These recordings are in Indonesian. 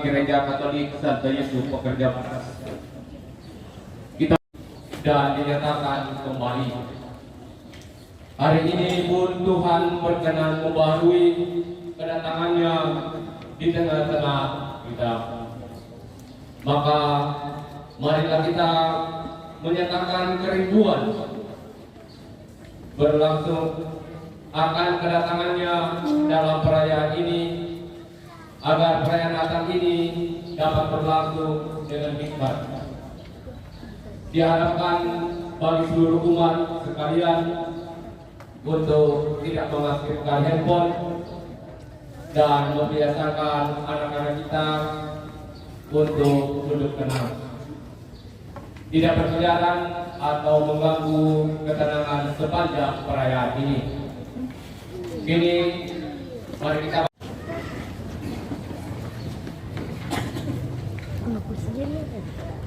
Gereja Katolik Santo Yesus Pekerja Keras kita dan dinyatakan kembali. Hari ini pun Tuhan berkenan membarui kedatangannya di tengah-tengah kita. Maka marilah kita menyatakan kerinduan berlangsung akan kedatangannya dalam perayaan ini, agar perayaan Natal ini dapat berlangsung dengan hikmat. Diharapkan bagi seluruh umat sekalian untuk tidak mengaktifkan handphone dan membiasakan anak-anak kita untuk duduk tenang, tidak berkeliaran atau mengganggu ketenangan sepanjang perayaan ini. Kini mari kita Surga bumi bersuara.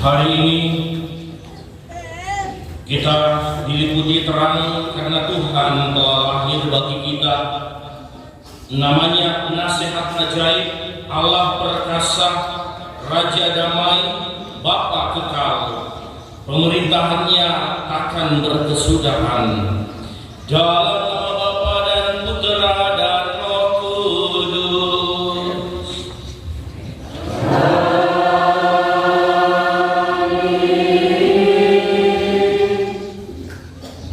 Hari ini kita diliputi terang karena Tuhan telah lahir bagi kita. Namanya nasihat ajaib, Allah perkasa, Raja damai, Bapa kekal. Pemerintahannya akan berkesudahan. Dalam nama Bapa dan Putera dan Roh Kudus.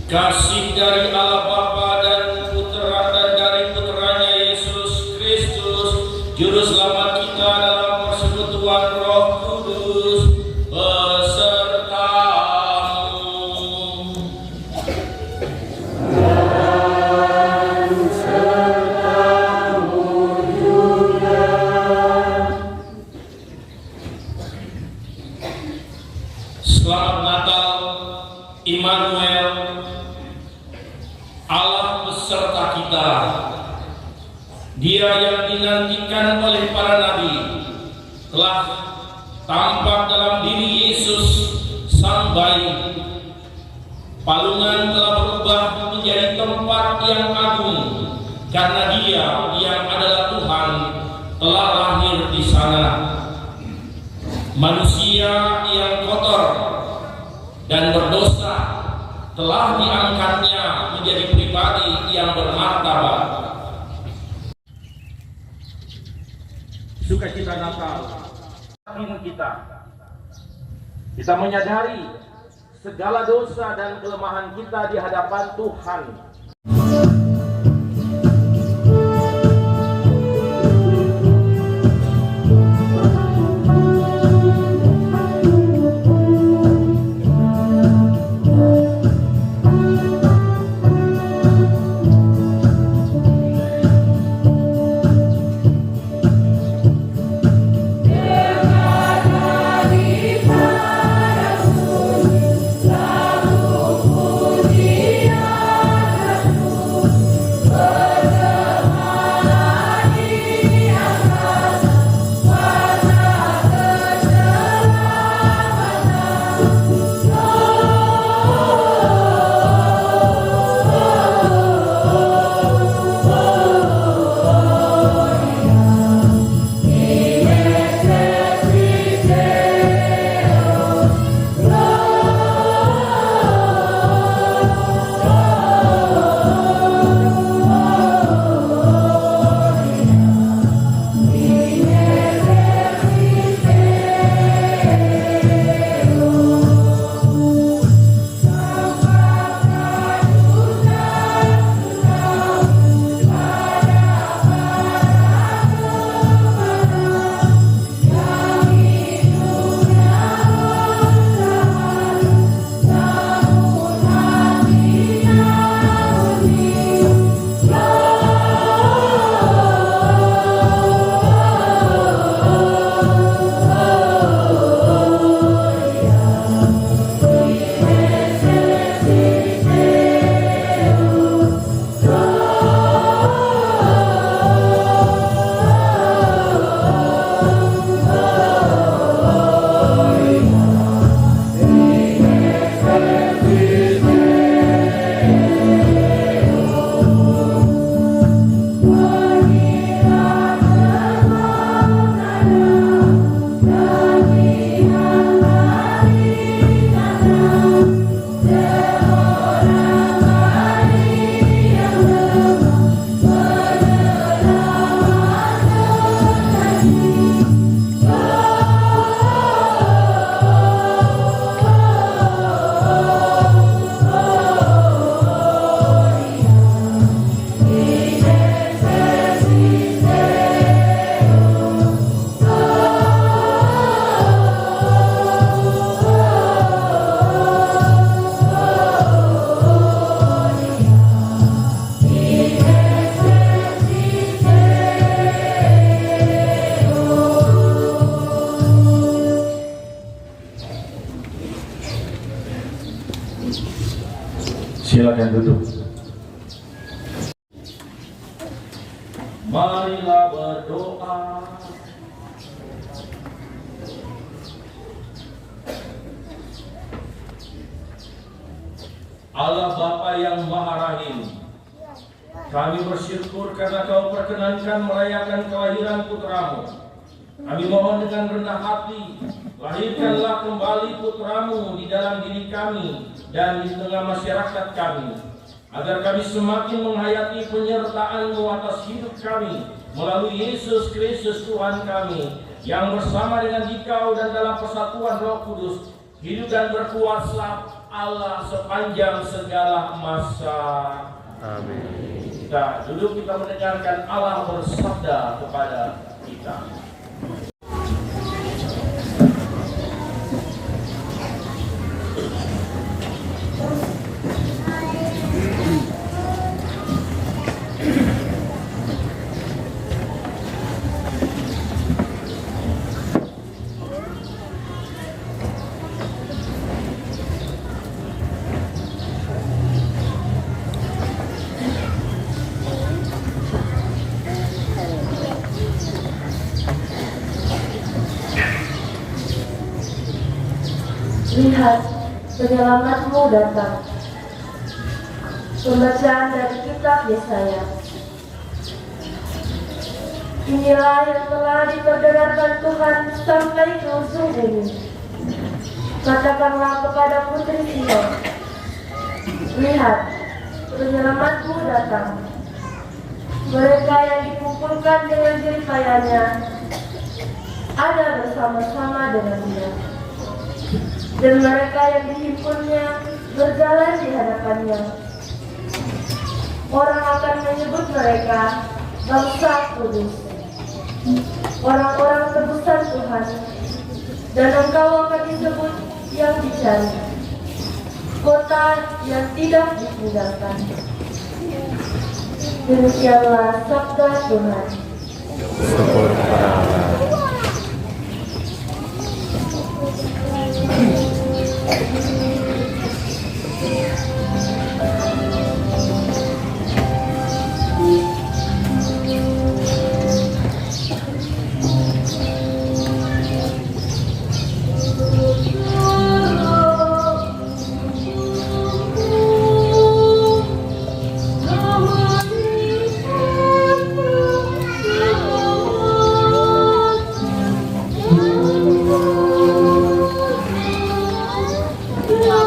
Kasih dari Allah Bapa dan Putera dan dari Puteranya Yesus Kristus, Juru Selamat kita dalam persekutuan Roh Kudus, besertamu. Dan sertamu juga. Selamat Natal, Immanuel, Allah beserta kita. Dia yang dinantikan oleh para nabi telah tampak dalam diri Yesus Sang Bayi. Palungan telah berubah menjadi tempat yang agung karena Dia yang adalah Tuhan telah lahir di sana. Manusia yang kotor dan berdosa telah diangkatnya menjadi pribadi yang bermartabat. Sukacita Natal kita menyadari segala dosa dan kelemahan kita di hadapan Tuhan. Silakan duduk. Marilah berdoa. Allah Bapa yang Maha Rahim, kami bersyukur karena Kau perkenankan merayakan kelahiran putramu. Kami mohon dengan rendah hati, lahirkanlah kembali putramu di dalam diri kami dan di tengah masyarakat kami, agar kami semakin menghayati penyertaan-Mu atas hidup kami melalui Yesus Kristus Tuhan kami, yang bersama dengan Dikau dan dalam persatuan Roh Kudus hidup dan berkuasa Allah sepanjang segala masa. Amin. Kita duduk, kita mendengarkan Allah bersabda kepada kita. Lihat, penyelamat-Mu datang. Pembacaan dari kitab Yesaya. Inilah yang telah diperdengarkan Tuhan sampai ke ujung bumi. Katakanlah kepada putri Sion, lihat, penyelamat-Mu datang. Mereka yang dikumpulkan dengan jeripayanya ada bersama-sama dengan Dia. Dan mereka yang dihimpunnya berjalan di hadapannya. Orang akan menyebut mereka bangsa kudus, orang-orang tebusan Tuhan, dan engkau akan disebut yang dicari, kota yang tidak ditinggalkan. Demikianlah sabda Tuhan. Syukur kepada Allah. Tuhan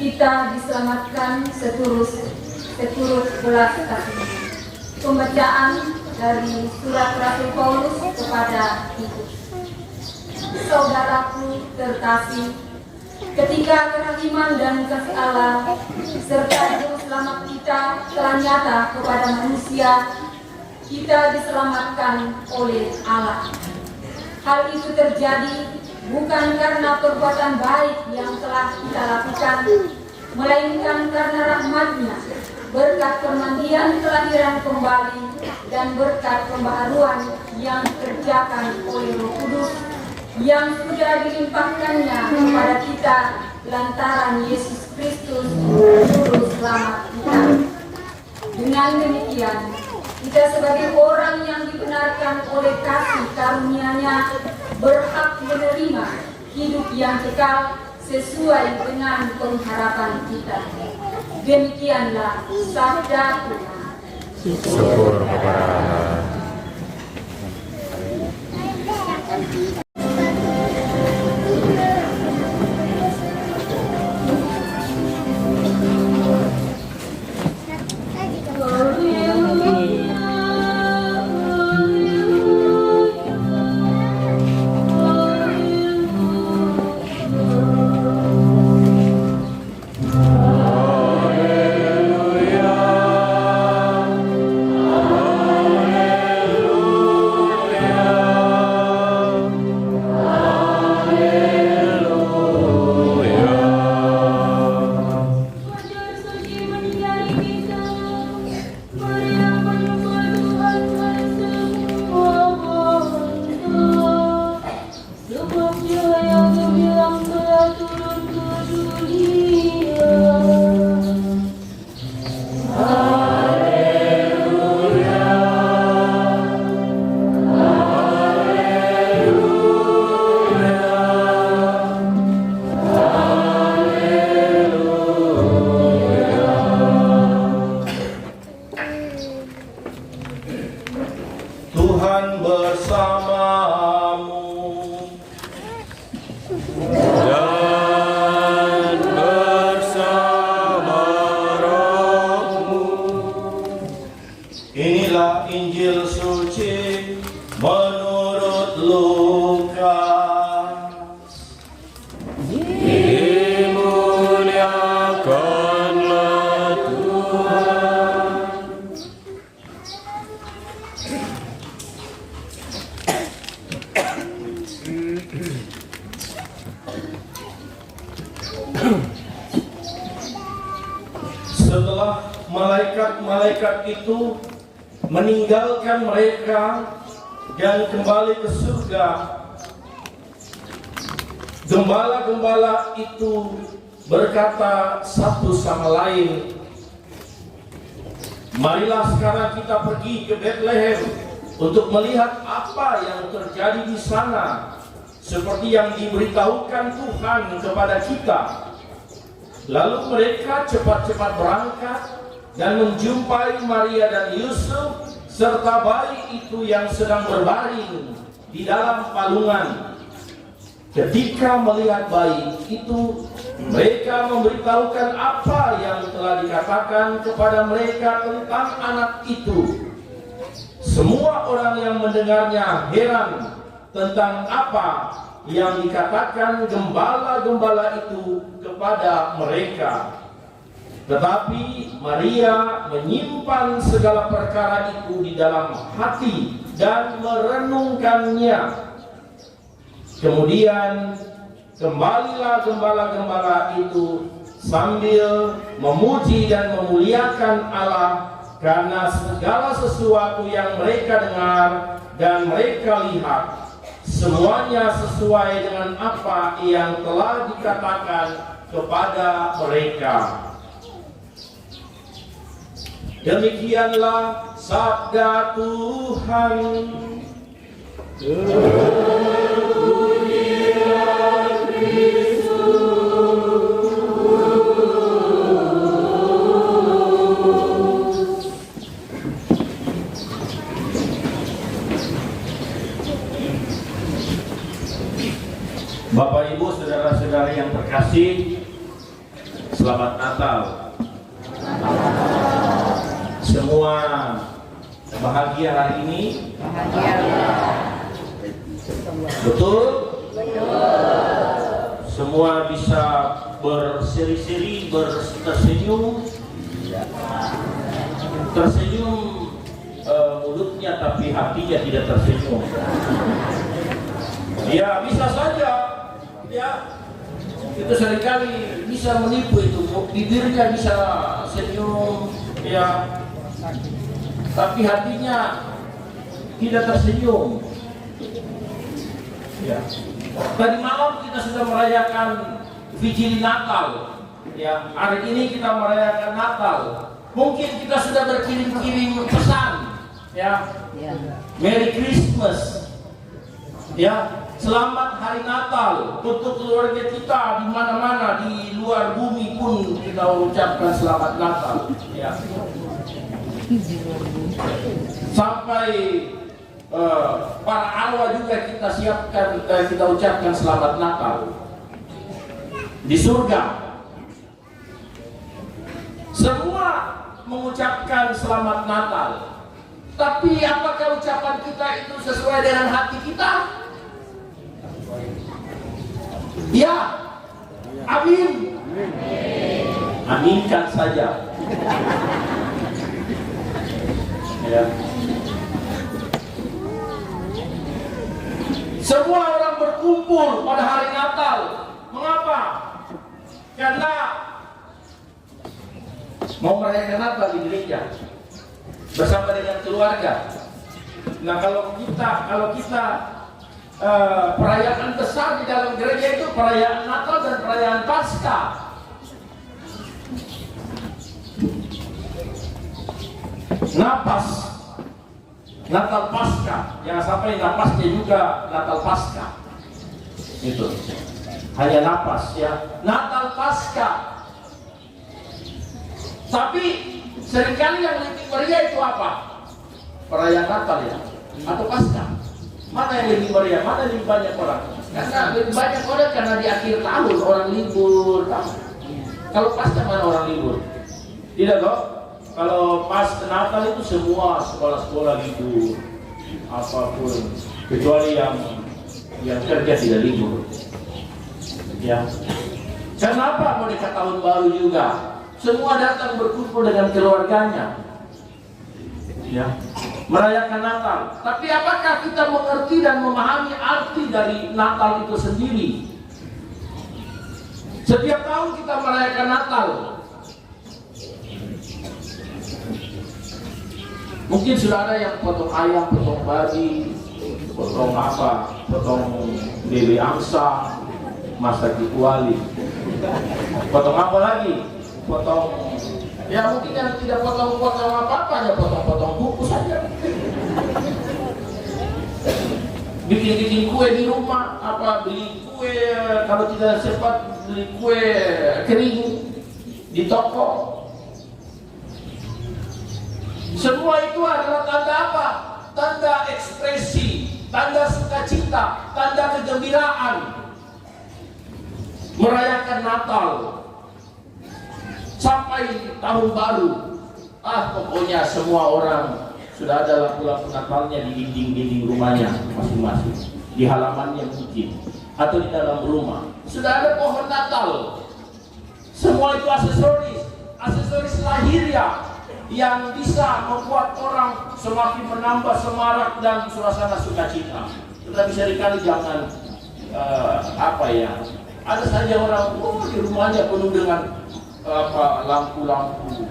Kita diselamatkan seturut belas kasih. Pembacaan dari surat Rasul Paulus kepada Titus. Saudaraku terkasih, ketika kerahiman dan kasih Allah serta juru selamat kita telah nyata kepada manusia, kita diselamatkan oleh Allah. Hal itu terjadi bukan karena perbuatan baik yang telah kita lakukan, melainkan karena rahmat-Nya, berkat permandian kelahiran kembali dan berkat pembaharuan yang dikerjakan oleh Roh Kudus yang sudah dilimpahkan-Nya kepada kita lantaran Yesus Kristus Juru Selamat kita. Dengan demikian, kita sebagai orang yang dibenarkan oleh kasih karunia-Nya berhak menerima hidup yang kekal sesuai dengan pengharapan kita. Demikianlah sabda Tuhan. Syukur kepada Allah. Tuhan bersamamu. Dan bersama rohmu. Inilah Injil suci menurut Lukas. Dimuliakanlah Tuhan. Setelah malaikat-malaikat itu meninggalkan mereka dan kembali ke surga, gembala-gembala itu berkata satu sama lain, "Marilah sekarang kita pergi ke Bethlehem untuk melihat apa yang terjadi di sana, seperti yang diberitahukan Tuhan kepada kita." Lalu mereka cepat-cepat berangkat dan menjumpai Maria dan Yusuf serta bayi itu yang sedang berbaring di dalam palungan. Ketika melihat bayi itu, mereka memberitahukan apa yang telah dikatakan kepada mereka tentang anak itu. Semua orang yang mendengarnya heran tentang apa yang dikatakan gembala-gembala itu kepada mereka. Tetapi Maria menyimpan segala perkara itu di dalam hati dan merenungkannya. Kemudian kembalilah gembala-gembala itu sambil memuji dan memuliakan Allah karena segala sesuatu yang mereka dengar dan mereka lihat, semuanya sesuai dengan apa yang telah dikatakan kepada mereka. Demikianlah sabda Tuhan. Bapak Ibu, saudara-saudari yang terkasih, selamat Natal. Semua bahagia hari ini? Betul? Semua bisa berseri-seri, tersenyum. Tersenyum mulutnya tapi hatinya tidak tersenyum. Ya bisa saja, ya itu seringkali bisa menipu itu, bibirnya bisa senyum, ya, tapi hatinya tidak tersenyum. Ya. Tadi malam kita sudah merayakan Vigili Natal, ya. Hari ini kita merayakan Natal. Mungkin kita sudah berkirim-kirim pesan, ya, Merry Christmas, ya. Selamat Hari Natal untuk keluarga kita di mana-mana di luar bumi pun kita ucapkan selamat Natal. Ya. Sampai para arwah juga kita siapkan, kita ucapkan selamat Natal di surga. Semua mengucapkan selamat Natal. Tapi apakah ucapan kita itu sesuai dengan hati kita? Ya, amin. Aminkan saja. Ya. Semua orang berkumpul pada hari Natal. Mengapa? Karena mau merayakan Natal di gereja bersama dengan keluarga. Nah, kalau kita perayaan besar di dalam gereja itu perayaan Natal dan perayaan Paskah. Napas, Natal Paskah. Jangan sampai napasnya juga Natal Paskah. Itu hanya napas, ya. Natal Paskah. Tapi seringkali yang lebih meriah itu apa? Perayaan Natal, ya, atau Paskah. Mana yang lebih meriah? Mana lebih banyak orang? Karena lebih banyak orang karena di akhir tahun orang libur. Kalau Paskah mana orang libur? Tidak loh. Kalau pas Natal itu semua sekolah-sekolah libur, apapun kecuali yang kerja tidak libur. Ya. Kenapa mau dekat tahun baru juga? Semua datang berkumpul dengan keluarganya. Ya. Merayakan Natal. Tapi apakah kita mengerti dan memahami arti dari Natal itu sendiri? Setiap tahun kita merayakan Natal. Mungkin sudah ada yang potong ayam, potong babi, potong apa, potong bebek angsa, masak di kuali. Potong apa lagi? Potong, ya mungkin yang tidak potong-potong apa-apa, ya potong-potong buku saja. Bikin kue di rumah, apa beli kue kalau tidak sempat beli kue kering di toko. Semua itu adalah tanda apa? Tanda ekspresi, tanda sukacita, tanda kegembiraan. Merayakan Natal sampai tahun baru. Pokoknya semua orang sudah ada lampu-lampu Natalnya di dinding-dinding rumahnya masing-masing, di halamannya mungkin, atau di dalam rumah. Sudah ada pohon Natal. Semua itu aksesoris. aksesoris lahiriah yang bisa membuat orang semakin menambah semarak dan suasana sukacita. Tetapi seringkali jangan ada saja orang di rumahnya penuh dengan lampu-lampu,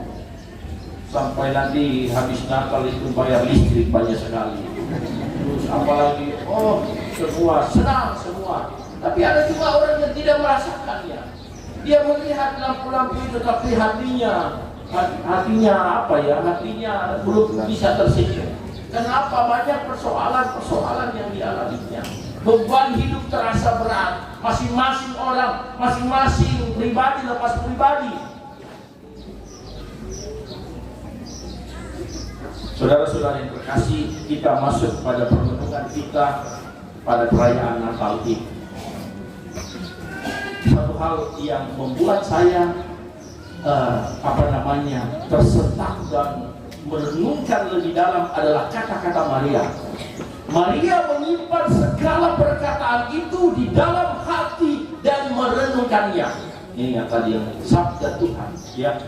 sampai nanti habis Natal itu bayar listrik banyak sekali. Terus apalagi semua senang semua. Tapi ada juga orang yang tidak merasakannya. Dia melihat lampu-lampu itu tapi hatinya belum bisa tersenyum. Kenapa? Banyak persoalan-persoalan yang dialaminya. Beban hidup terasa berat. Masing-masing orang, masing-masing pribadi lepas pribadi. Saudara-saudara yang terkasih, kita masuk pada permenungan kita pada perayaan Natal ini. Satu hal yang membuat saya tersentak dan merenungkan lebih dalam adalah kata-kata Maria. Maria menyimpan segala perkataan itu di dalam hati dan merenungkannya. Ingat tadi yang sabda Tuhan, ya.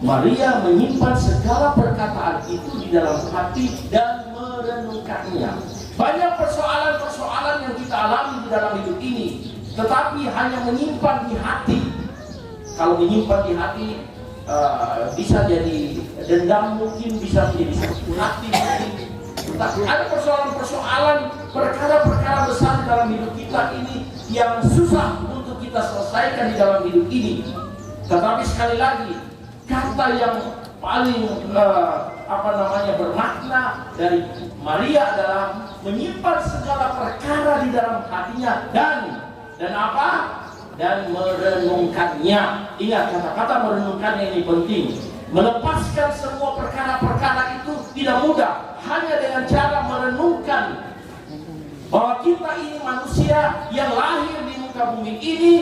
Maria menyimpan segala perkataan itu di dalam hati dan merenungkannya. Banyak persoalan-persoalan yang kita alami di dalam hidup ini, tetapi hanya menyimpan di hati. Kalau menyimpan di hati, bisa jadi dendam, mungkin bisa menjadi sakit hati mungkin. Tetapi ada persoalan-persoalan, perkara-perkara besar di dalam hidup kita ini yang susah untuk kita selesaikan di dalam hidup ini. Tetapi sekali lagi, kata yang paling bermakna dari Maria adalah menyimpan segala perkara di dalam hatinya dan merenungkannya. Ingat, kata-kata merenungkannya ini penting. Melepaskan semua perkara-perkara itu tidak mudah. Hanya dengan cara merenungkan bahwa kita ini manusia yang lahir di muka bumi ini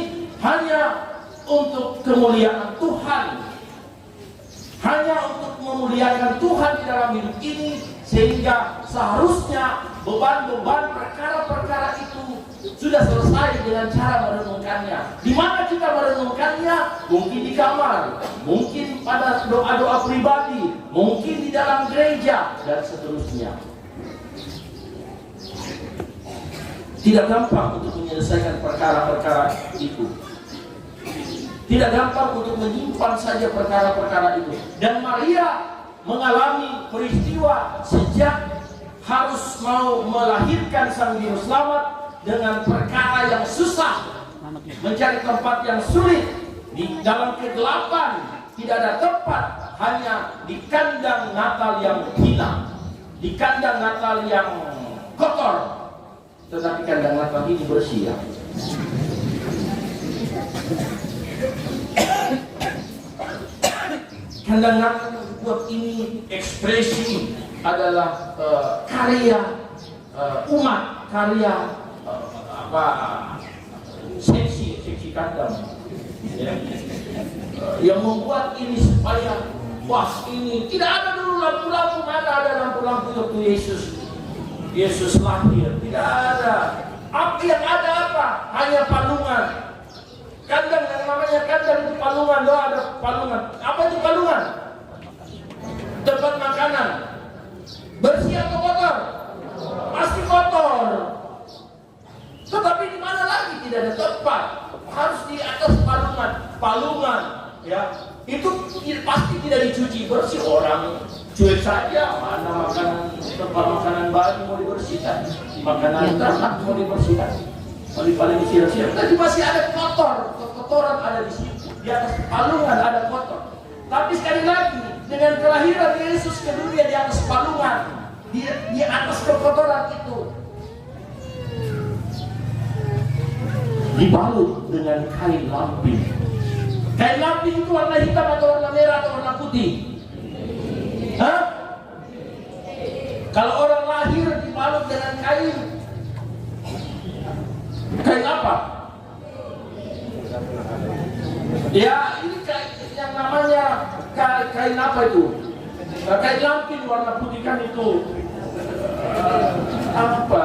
hanya untuk kemuliaan Tuhan, hanya untuk memuliakan Tuhan di dalam hidup ini, sehingga seharusnya beban-beban perkara-perkara itu sudah selesai dengan cara merenungkannya. Di mana kita merenungkannya? Mungkin di kamar, mungkin pada doa-doa pribadi, mungkin di dalam gereja, dan seterusnya. Tidak gampang untuk menyelesaikan perkara-perkara itu. Tidak gampang untuk menyimpan saja perkara-perkara itu. Dan Maria mengalami peristiwa sejak harus mau melahirkan sang juru selamat dengan perkara yang susah, mencari tempat yang sulit, di dalam kegelapan, tidak ada tempat, hanya di kandang Natal yang hina, di kandang Natal yang kotor. Tetapi kandang Natal ini bersih, ya. Kandang Natal buat ini ekspresi adalah karya umat, karya seksi kandang, ya. Yang membuat ini supaya ini tidak ada dulu lampu-lampu, mana ada lampu-lampu waktu Yesus lahir, tidak ada. Apa yang ada apa? Hanya palungan. Kandang yang namanya kandang itu palungan, ada palungan. Apa itu palungan? Tempat makanan. Bersih atau kotor? Pasti kotor. Tetapi di mana lagi tidak ada tempat? Harus di atas palungan, ya. Itu pasti tidak dicuci bersih. Orang cuek saja, mana makanan, tempat makanan baru mau dibersihkan, makanan ternak mau dibersihkan, paling disiram-siram. Tapi masih ada kotoran ada di situ. Di atas palungan ada kotor. Tapi sekali lagi, dengan kelahiran Yesus ke dunia di atas palungan, di atas kekotoran itu, dibalut dengan kain lampin. Kain lampin itu warna hitam atau warna merah atau warna putih? Hah? Kalau orang lahir dibalut dengan kain apa? Ya, ini kain yang namanya kain apa itu? Kain lampin warna putih kan itu apa?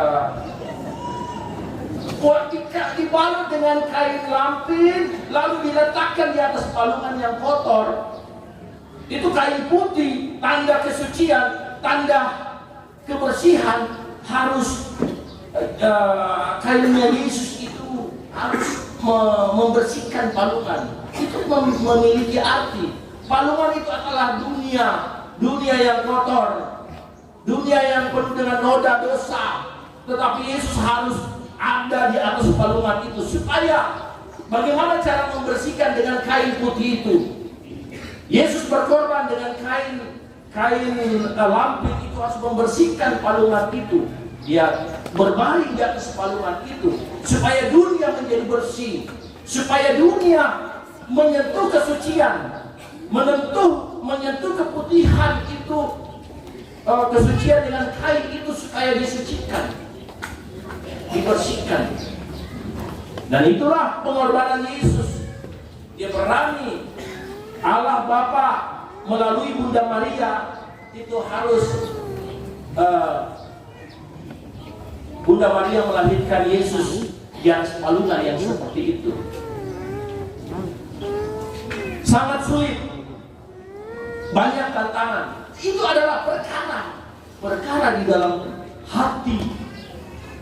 Dibalut dengan kain lampin, lalu diletakkan di atas palungan yang kotor. Itu kain putih, tanda kesucian, tanda kebersihan. Harus kainnya Yesus itu harus membersihkan palungan. Itu memiliki arti. Palungan itu adalah dunia yang kotor, dunia yang penuh dengan noda dosa. Tetapi Yesus harus ada di atas palungan itu. Supaya bagaimana cara membersihkan dengan kain putih itu? Yesus berkorban dengan kain lampin itu, harus membersihkan palungan itu. Dia berbaring di atas palungan itu supaya dunia menjadi bersih, supaya dunia menyentuh kesucian, menyentuh keputihan itu, kesucian dengan kain itu, supaya disucikan, dibersihkan. Dan itulah pengorbanan Yesus. Dia berani, Allah Bapa melalui Bunda Maria itu harus Bunda Maria melahirkan Yesus di atas palungan yang seperti itu. Sangat sulit, banyak tantangan. Itu adalah perkara di dalam hati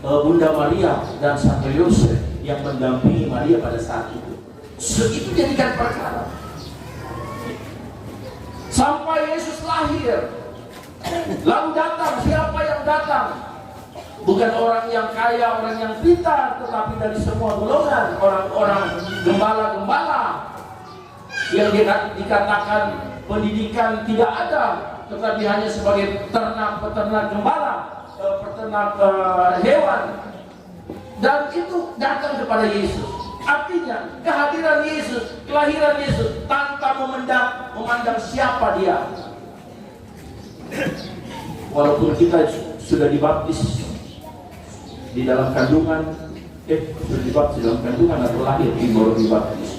Bunda Maria dan Santo Yosef yang mendampingi Maria pada saat itu. Itu jadikan perkara. Sampai Yesus lahir, lalu datang, siapa yang datang? Bukan orang yang kaya, orang yang pintar, tetapi dari semua golongan, orang-orang gembala-gembala yang dikatakan pendidikan tidak ada, tetapi hanya sebagai peternak gembala, peternak hewan. Dan itu datang kepada Yesus. Artinya kehadiran Yesus, kelahiran Yesus tanpa memandang siapa dia. Walaupun kita sudah dibaptis di dalam kandungan, sudah dibaptis dalam kandungan atau lahir baru dibaptis.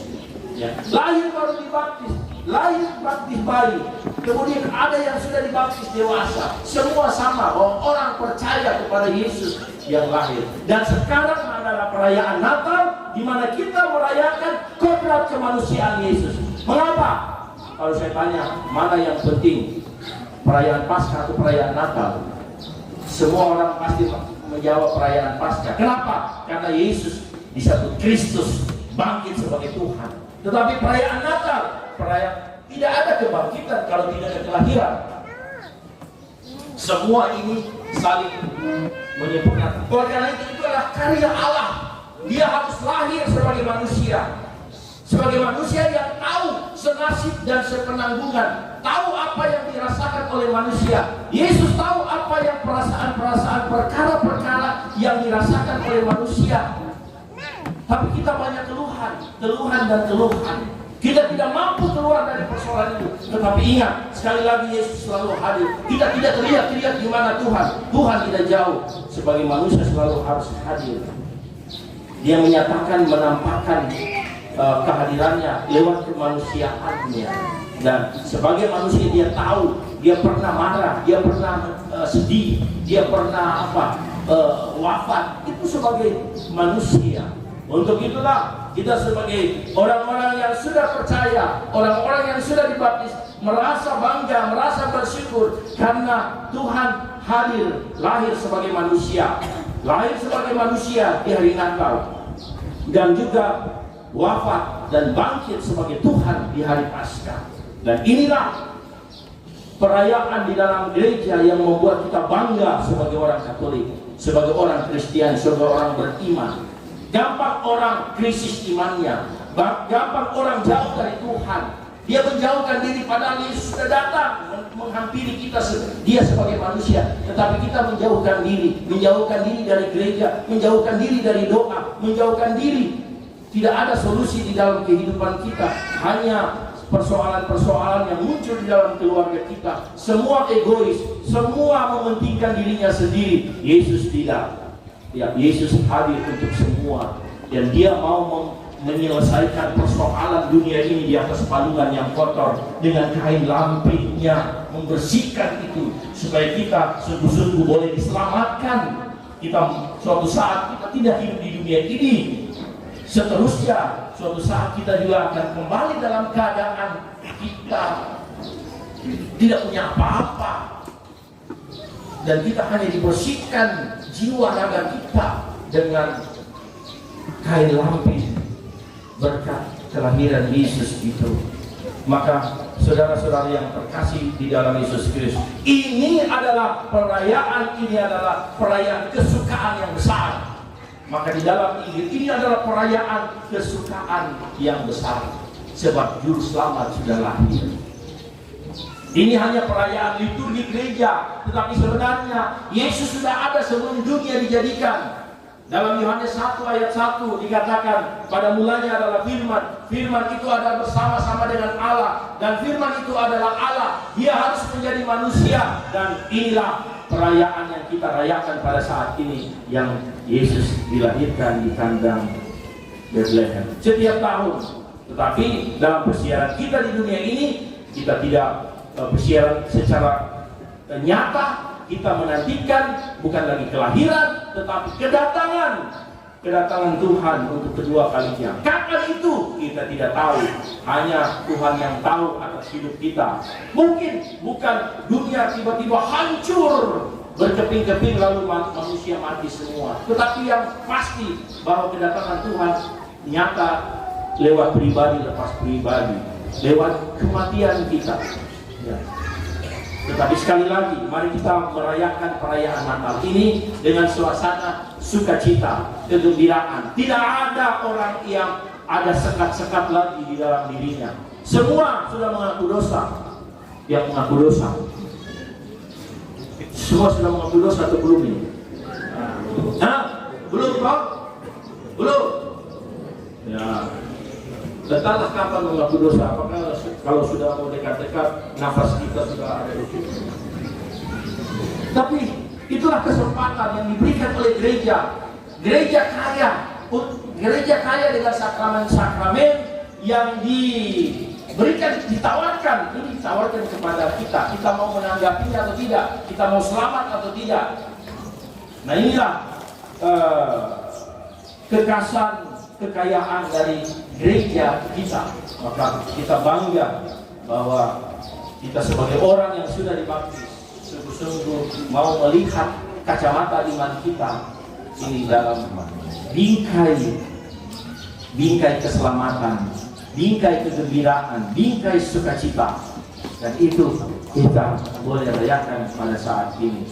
Ya. Lahir baru dibaptis, lahir baptis bayi. Kemudian ada yang sudah dibaptis dewasa. Semua sama, orang percaya kepada Yesus yang lahir. Dan sekarang adalah perayaan Natal, di mana kita merayakan kodrat kemanusiaan Yesus. Mengapa? Kalau saya tanya, mana yang penting, perayaan Paskah atau perayaan Natal? Semua orang pasti menjawab perayaan Paskah. Kenapa? Karena Yesus disebut Kristus, bangkit sebagai Tuhan. Tetapi perayaan Natal, tidak ada kebangkitan kalau tidak ada kelahiran. Semua ini saling menyempurnakan. Oleh karena itu adalah karya Allah. Dia harus lahir sebagai manusia. Sebagai manusia yang tahu senasib dan sepenanggungan, tahu apa yang dirasakan oleh manusia. Yesus tahu apa yang perasaan-perasaan, perkara-perkara yang dirasakan oleh manusia. Tapi kita banyak keluhan dan keluhan. Kita tidak mampu keluar dari persoalan itu. Tetapi ingat, sekali lagi Yesus selalu hadir. Kita tidak teriak-teriak di mana Tuhan. Tuhan tidak jauh. Sebagai manusia selalu harus hadir. Dia menyatakan, menampakkan kehadirannya lewat kemanusiaannya. Dan sebagai manusia dia tahu, dia pernah marah, dia pernah sedih, dia pernah wafat. Itu sebagai manusia. Untuk itulah kita sebagai orang-orang yang sudah percaya, orang-orang yang sudah dibaptis, merasa bangga, merasa bersyukur karena Tuhan hadir, lahir sebagai manusia, lahir sebagai manusia di hari Natal, dan juga wafat dan bangkit sebagai Tuhan di hari Paskah. Dan inilah perayaan di dalam gereja yang membuat kita bangga sebagai orang Katolik, sebagai orang Kristen, sebagai orang beriman. Gampang orang krisis imannya, gampang orang jauh dari Tuhan. Dia menjauhkan diri, padahal Yesus sudah datang menghampiri kita, dia sebagai manusia. Tetapi kita menjauhkan diri dari gereja, menjauhkan diri dari doa, menjauhkan diri. Tidak ada solusi di dalam kehidupan kita, hanya persoalan-persoalan yang muncul di dalam keluarga kita. Semua egois, semua mementingkan dirinya sendiri. Yesus tidak. Ya, Yesus hadir untuk semua, dan dia mau menyelesaikan persoalan dunia ini di atas palungan yang kotor dengan kain lampinnya, membersihkan itu supaya kita sungguh-sungguh boleh diselamatkan. Kita suatu saat kita tidak hidup di dunia ini, seterusnya suatu saat kita juga akan kembali dalam keadaan kita tidak punya apa-apa, dan kita hanya dibersihkan jiwa raga kita dengan kain lampi berkat kelahiran Yesus itu. Maka saudara-saudara yang terkasih di dalam Yesus Kristus, ini adalah perayaan kesukaan yang besar. Maka di dalam Injil ini adalah perayaan kesukaan yang besar, sebab Juru Selamat sudah lahir. Ini hanya perayaan liturgi gereja, tetapi sebenarnya Yesus sudah ada sebelum dunia dijadikan. Dalam Yohanes 1 ayat 1 dikatakan, pada mulanya adalah firman. Firman itu adalah bersama-sama dengan Allah, dan firman itu adalah Allah. Dia harus menjadi manusia, dan inilah perayaan yang kita rayakan pada saat ini, yang Yesus dilahirkan di kandang Bethlehem setiap tahun. Tetapi dalam persiaran kita di dunia ini, kita tidak persiaran secara nyata. Kita menantikan bukan lagi kelahiran, tetapi kedatangan Tuhan untuk kedua kalinya. Kapan itu kita tidak tahu, hanya Tuhan yang tahu atas hidup kita. Mungkin bukan dunia tiba-tiba hancur berkeping-keping lalu manusia mati semua, tetapi yang pasti bahwa kedatangan Tuhan nyata lewat pribadi lepas pribadi, lewat kematian kita, ya. Tetapi sekali lagi, mari kita merayakan perayaan Natal ini dengan suasana sukacita, kegembiraan. Tidak ada orang yang ada sekat-sekat lagi di dalam dirinya. Semua sudah mengaku dosa. Yang mengaku dosa, semua sudah mengaku dosa atau belum ini? Belum kok? Belum? Ya. Entahlah kapan mengaku dosa. Apakah kalau sudah mau dekat-dekat, nafas kita sudah ada di situ. Tapi itulah kesempatan yang diberikan oleh gereja. Gereja kaya dengan sakramen-sakramen yang diberikan, ditawarkan. Ini ditawarkan kepada kita. Kita mau menanggapinya atau tidak? Kita mau selamat atau tidak? Nah, inilah kekayaan dari gereja kita. Maka kita bangga bahwa kita sebagai orang yang sudah dibaptis sungguh-sungguh mau melihat kacamata iman kita ini dalam bingkai keselamatan, bingkai kegembiraan, bingkai sukacita, dan itu kita boleh rayakan pada saat ini.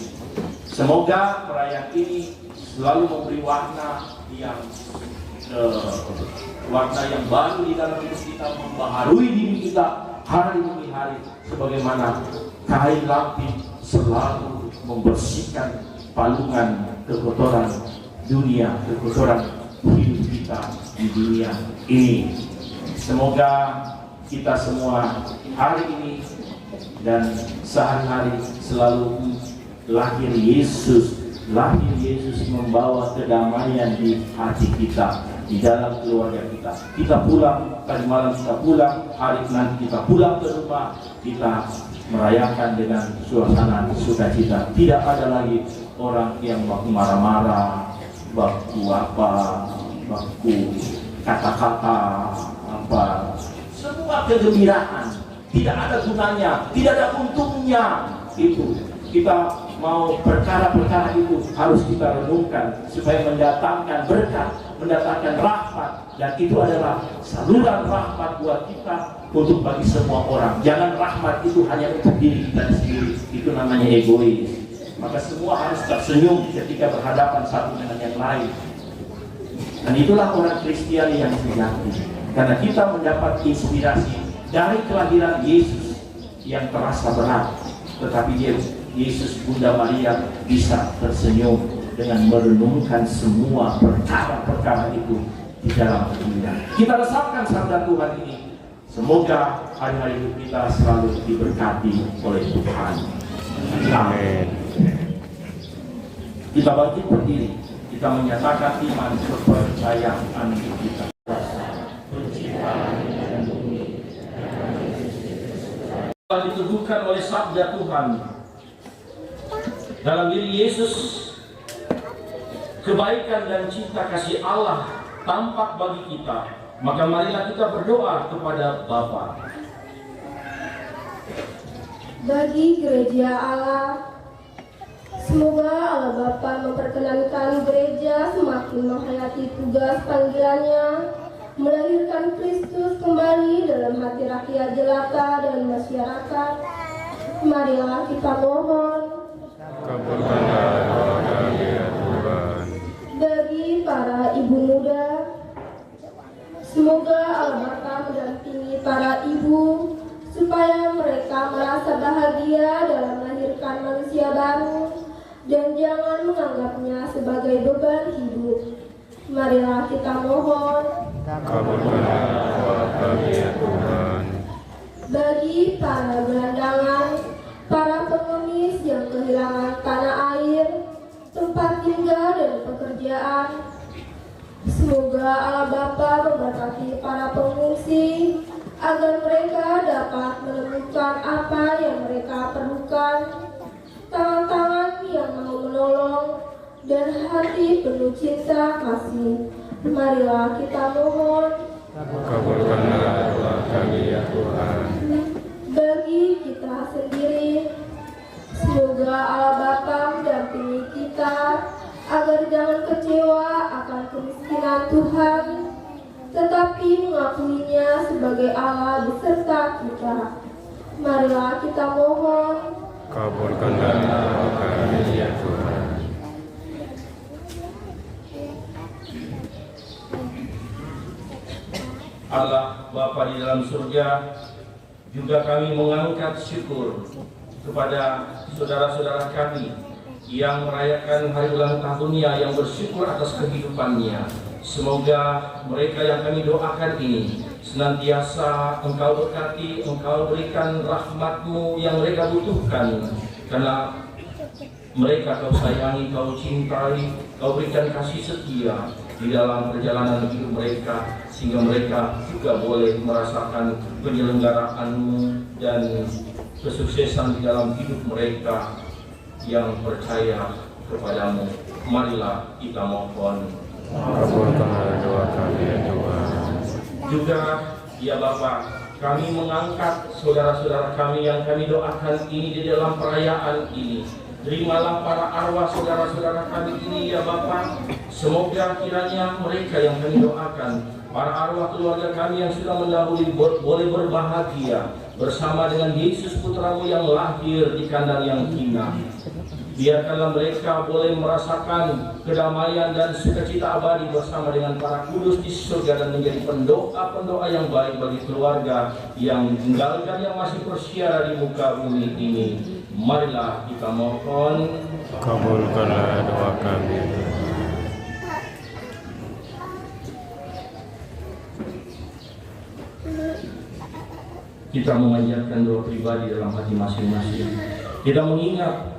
Semoga perayaan ini selalu memberi warna yang baru di dalam hidup kita, membaharui diri kita hari demi hari, sebagaimana kain lampi selalu membersihkan palungan kekotoran dunia, kekotoran hidup kita di dunia ini. Semoga kita semua hari ini dan sehari-hari selalu lahir Yesus membawa kedamaian di hati kita, di dalam keluarga kita. Kita pulang, tadi malam kita pulang, hari nanti kita pulang ke rumah, kita merayakan dengan suasana sukacita. Tidak ada lagi orang yang baku marah-marah, baku kata-kata apa, semua kegembiraan tidak ada gunanya, tidak ada untungnya. Itu kita mau perkara-perkara itu harus kita renungkan supaya mendatangkan berkat, mendatangkan rahmat, dan itu adalah saluran rahmat buat kita untuk bagi semua orang. Jangan rahmat itu hanya untuk diri kita sendiri, itu namanya egois. Maka semua harus tersenyum ketika berhadapan satu dengan yang lain. Dan itulah orang Kristiani yang sejati, karena kita mendapat inspirasi dari kelahiran Yesus yang terasa berat, tetapi Yesus Bunda Maria bisa tersenyum dengan merenungkan semua perkara-perkara itu di dalam hatinya. Kita resapkan sabda Tuhan ini. Semoga hari-hari hidup kita selalu diberkati oleh Tuhan. Amin. Kita bangkit berdiri. Kita menyatakan iman kepercayaan kita. Telah ditubuhkan oleh sabda Tuhan. Dalam diri Yesus, kebaikan dan cinta kasih Allah tampak bagi kita. Maka marilah kita berdoa kepada Bapa. bagi gereja Allah. Semoga Allah Bapa memperkenankan gereja semakin menghayati tugas panggilannya, melahirkan Kristus kembali dalam hati rakyat jelata dan masyarakat. Marilah kita mohon. Kabulkanlah doa kami ya Tuhan. Bagi para ibu muda, semoga Allah Bapa mendampingi para ibu supaya mereka merasa bahagia dalam melahirkan manusia baru dan jangan menganggapnya sebagai beban hidup. Marilah kita mohon. Kabulkanlah doa kami ya Tuhan. Bagi para gelandangan, para pengemis yang kehilangan tanah air, tempat tinggal dan pekerjaan, semoga Allah Bapa memberkati para pengungsi agar mereka dapat menemukan apa yang mereka perlukan, tangan-tangan yang mau menolong, dan hati penuh cinta kasih. Marilah kita mohon. Kabulkanlah doa kami ya Tuhan. Bagi kita sendiri, semoga Allah Bapa mendampingi kita agar jangan kecewa akan kemiskinan Tuhan, tetapi mengakuinya sebagai Allah beserta kita. Marilah kita mohon. Kabulkanlah doa kami ya Tuhan. Allah Bapa di dalam surga, juga kami mengangkat syukur kepada saudara-saudara kami yang merayakan hari ulang tahunnya, yang bersyukur atas kehidupannya. Semoga mereka yang kami doakan ini senantiasa Engkau berkati, Engkau berikan rahmat-Mu yang mereka butuhkan, karena mereka Kau sayangi, Kau cintai, Kau berikan kasih setia di dalam perjalanan hidup mereka, sehingga mereka juga boleh merasakan penyelenggaraan-Mu dan kesuksesan di dalam hidup mereka yang percaya kepadamu. Marilah kita mohon. Kabulkanlah doa kami ya Tuhan. Juga ya Bapak, kami mengangkat saudara-saudara kami yang kami doakan ini di dalam perayaan ini. Terimalah para arwah saudara-saudara kami ini ya Bapak. Semoga kiranya mereka yang kami doakan, para arwah keluarga kami yang sudah mendahului, boleh berbahagia bersama dengan Yesus Putra-Mu yang lahir di kandang yang hina. Biarkanlah mereka boleh merasakan kedamaian dan sukacita abadi bersama dengan para kudus di surga, dan menjadi pendoa-pendoa yang baik bagi keluarga yang tinggalkan yang masih bersiara di muka bumi ini. Marilah kita mohon. Kabulkanlah doa kami. Kita memanjatkan doa pribadi dalam hati masing-masing. Kita mengingat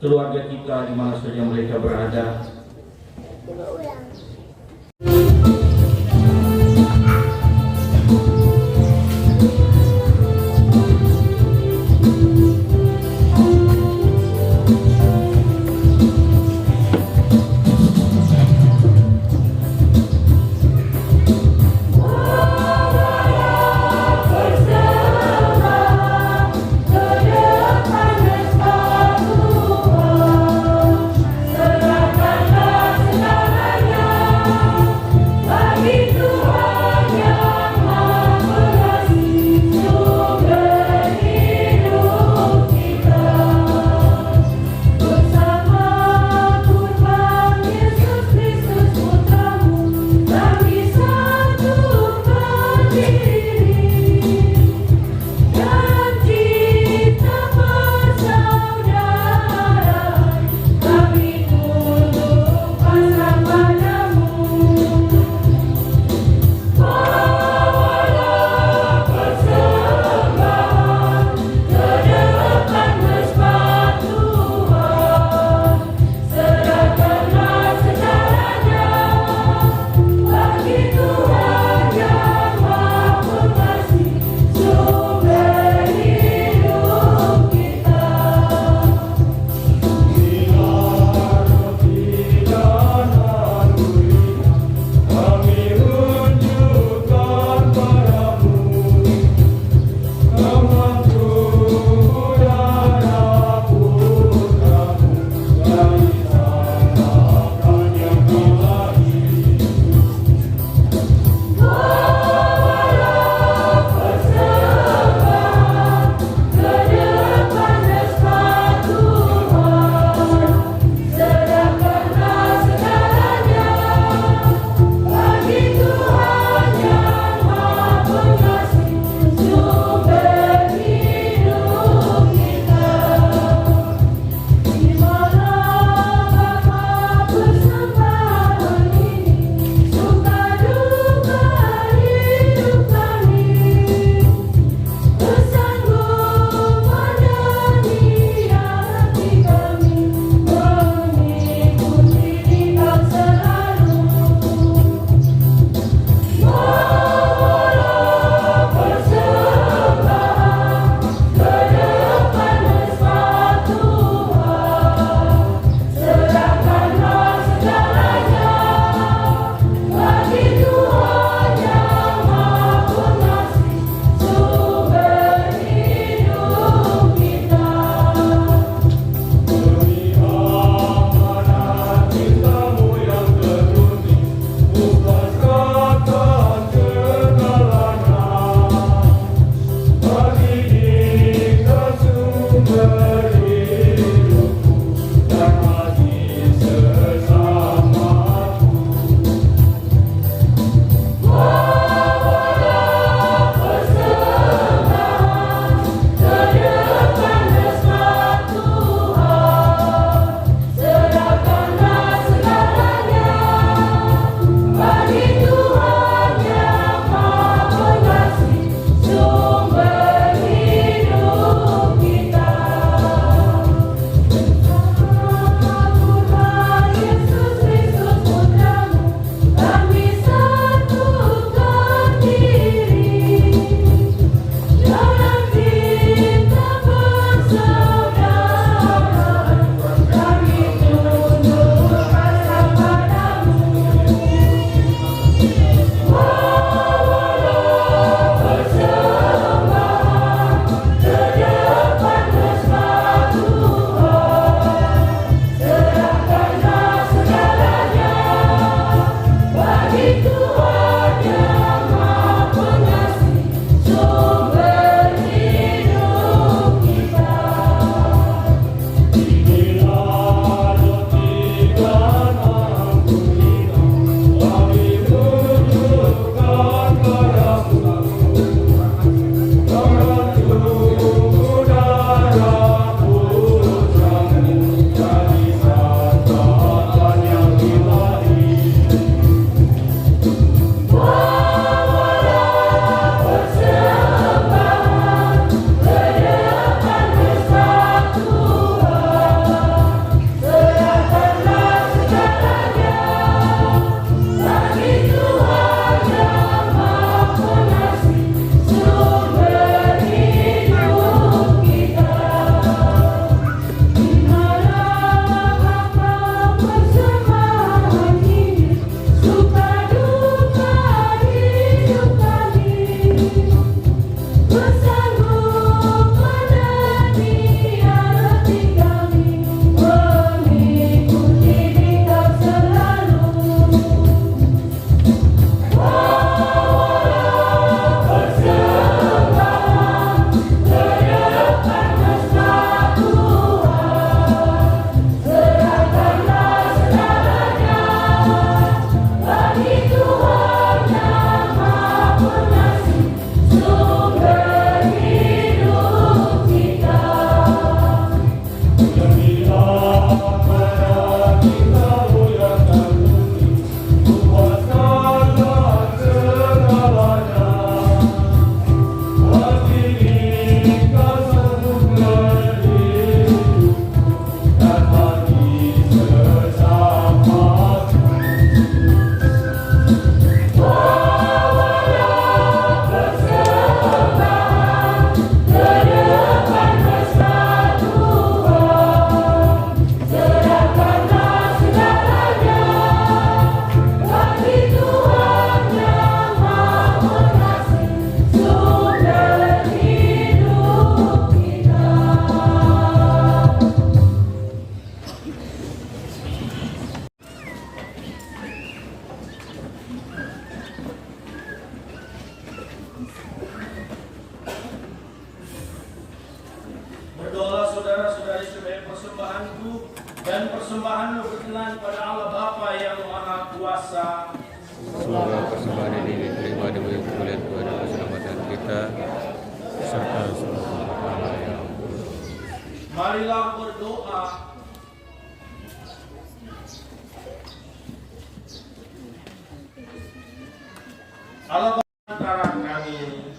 keluarga kita di mana saja mereka berada. Serahkanlah segalanya persembahanku dan persembahanmu berkenan pada Allah Bapa yang Maha Kuasa. Semoga persembahan ini diterima demi kemuliaan Tuhan dan keselamatan kita serta seluruh pahala yang ampun. Marilah berdoa. Allah Bapa antara kami.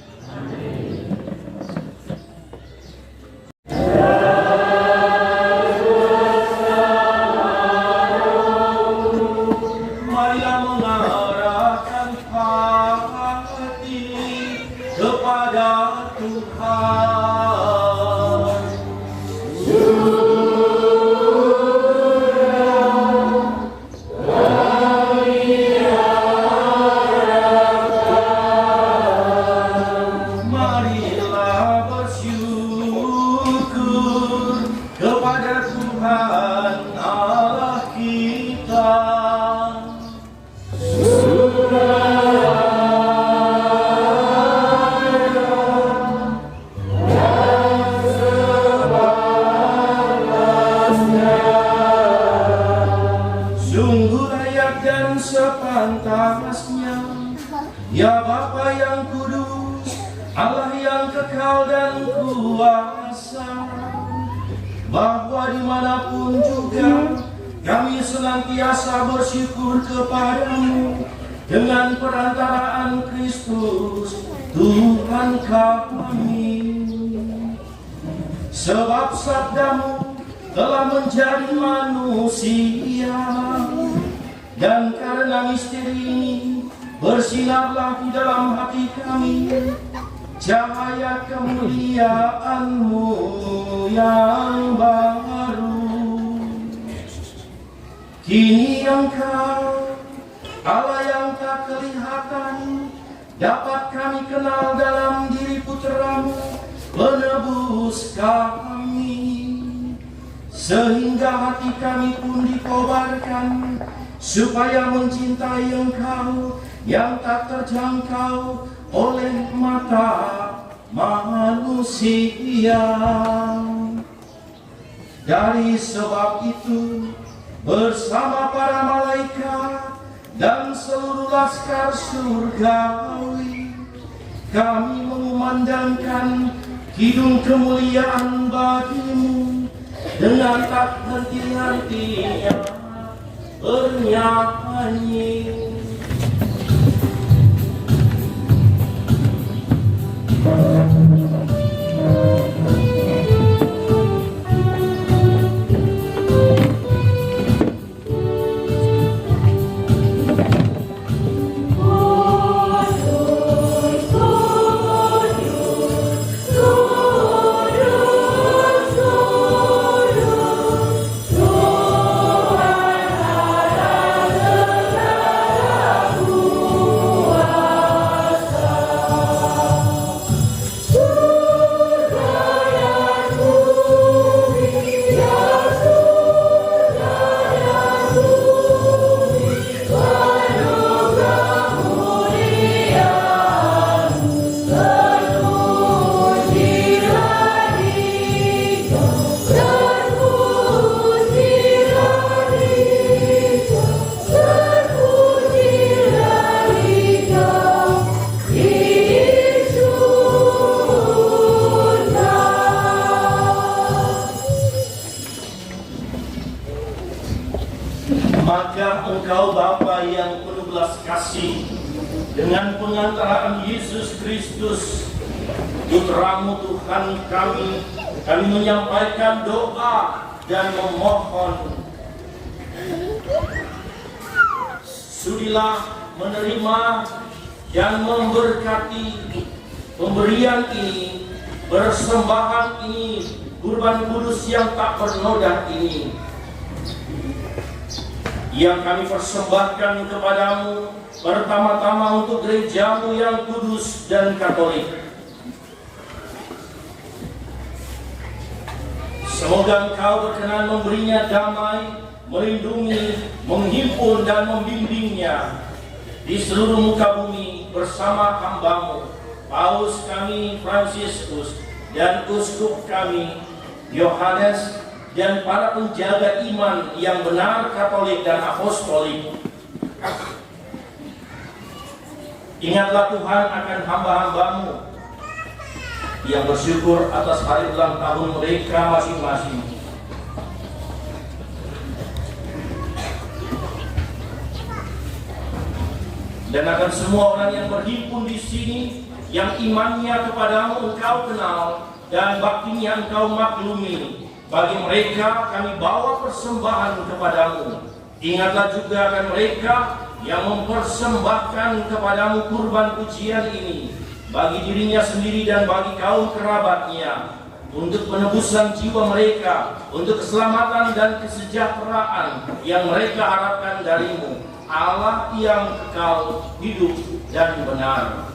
Marilah mengarahkan hati kepada Tuhan. Marilah bersyukur kepada Tuhan Allah kita. Sungguh layak dan sepantasnya, ya Bapa yang kudus, Allah yang kekal dan kuasa, bahwa dimanapun juga kami senantiasa bersyukur kepadamu dengan perantaraan Kristus Tuhan kami. Sebab sabdamu telah menjadi manusia, dan karena misteri ini bersinarlah di dalam hati kami cahaya kemuliaan-Mu yang baru. Kini Engkau, Allah yang tak kelihatan, dapat kami kenal dalam diri Putra-Mu, penebus kami, sehingga hati kami pun dikobarkan supaya mencintai Engkau yang tak terjangkau oleh mata manusia. Dari sebab itu, bersama para malaikat dan seluruh laskar surgawi, kami mengumandangkan kidung kemuliaan bagi-Mu dengan tak henti-hentinya bernyanyi. Maka Engkau Bapa yang penuh belas kasih, dengan pengantaraan Yesus Kristus Putra-Mu Tuhan kami menyampaikan doa dan memohon. Sudilah menerima dan memberkati pemberian ini, persembahan ini, kurban kudus yang tak bernoda ini, yang kami persembahkan kepadamu pertama-tama untuk gereja-Mu yang kudus dan katolik. Semoga Engkau berkenan memberinya damai, melindungi, menghimpun dan membimbingnya di seluruh muka bumi bersama hamba-Mu, Paus kami Fransiskus dan Uskup kami Yohanes, dan para penjaga iman yang benar, Katolik dan Apostolik. Ingatlah Tuhan akan hamba-hambamu yang bersyukur atas hari ulang tahun mereka masing-masing. Dan akan semua orang yang berhimpun di sini, yang imannya kepadamu engkau kenal dan baktinya engkau maklumi. Bagi mereka kami bawa persembahan kepadamu. Ingatlah juga akan mereka yang mempersembahkan kepadamu kurban pujian ini, bagi dirinya sendiri dan bagi kaum kerabatnya, untuk penebusan jiwa mereka, untuk keselamatan dan kesejahteraan yang mereka harapkan darimu, Allah yang kekal, hidup dan benar.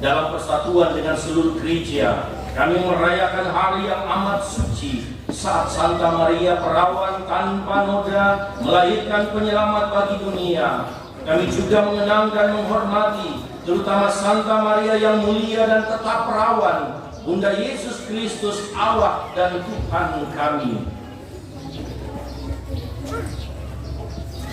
Dalam persatuan dengan seluruh gereja, kami merayakan hari yang amat suci saat Santa Maria Perawan tanpa noda melahirkan penyelamat bagi dunia. Kami juga mengenang dan menghormati terutama Santa Maria yang mulia dan tetap perawan, Bunda Yesus Kristus, Allah dan Tuhan kami.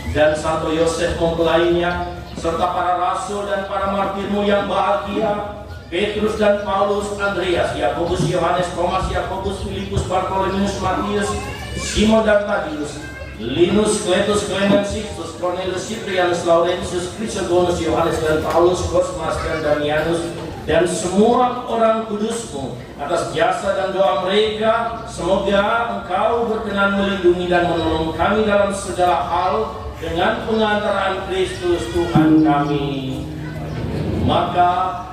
Dan Santo Yosef mempelainya, serta para rasul dan para martirmu yang bahagia, Petrus dan Paulus, Andreas, Yakobus, Yohanes, Thomas, Yakobus, Filipus, Bartolomeus, Matius, Simon dan Tadius, Linus, Cletus, Clement, Sixtus, Cornelius, Cyprianus, Laurentius, Chrysogonus, Yohanes dan Paulus, Cosmas dan Damianus, dan semua orang kudusmu. Atas jasa dan doa mereka, semoga engkau berkenan melindungi dan menolong kami dalam segala hal dengan pengantaraan Kristus Tuhan kami. Maka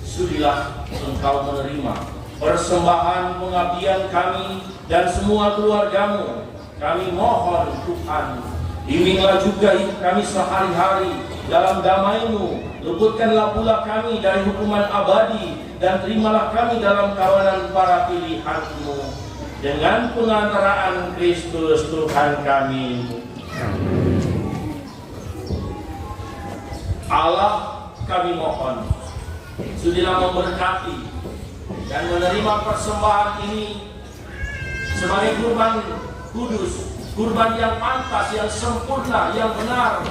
sudilah engkau menerima persembahan pengabdian kami dan semua keluargamu. Kami mohon Tuhan, bimbinglah juga hidup kami sehari-hari dalam damai-Mu. Luputkanlah pula kami dari hukuman abadi, dan terimalah kami dalam kawanan para pilihan-Mu. Dengan pengantaraan Kristus Tuhan kami. Allah kami mohon, sudilah memberkati dan menerima persembahan ini sebagai kurban kudus, kurban yang pantas, yang sempurna, yang benar,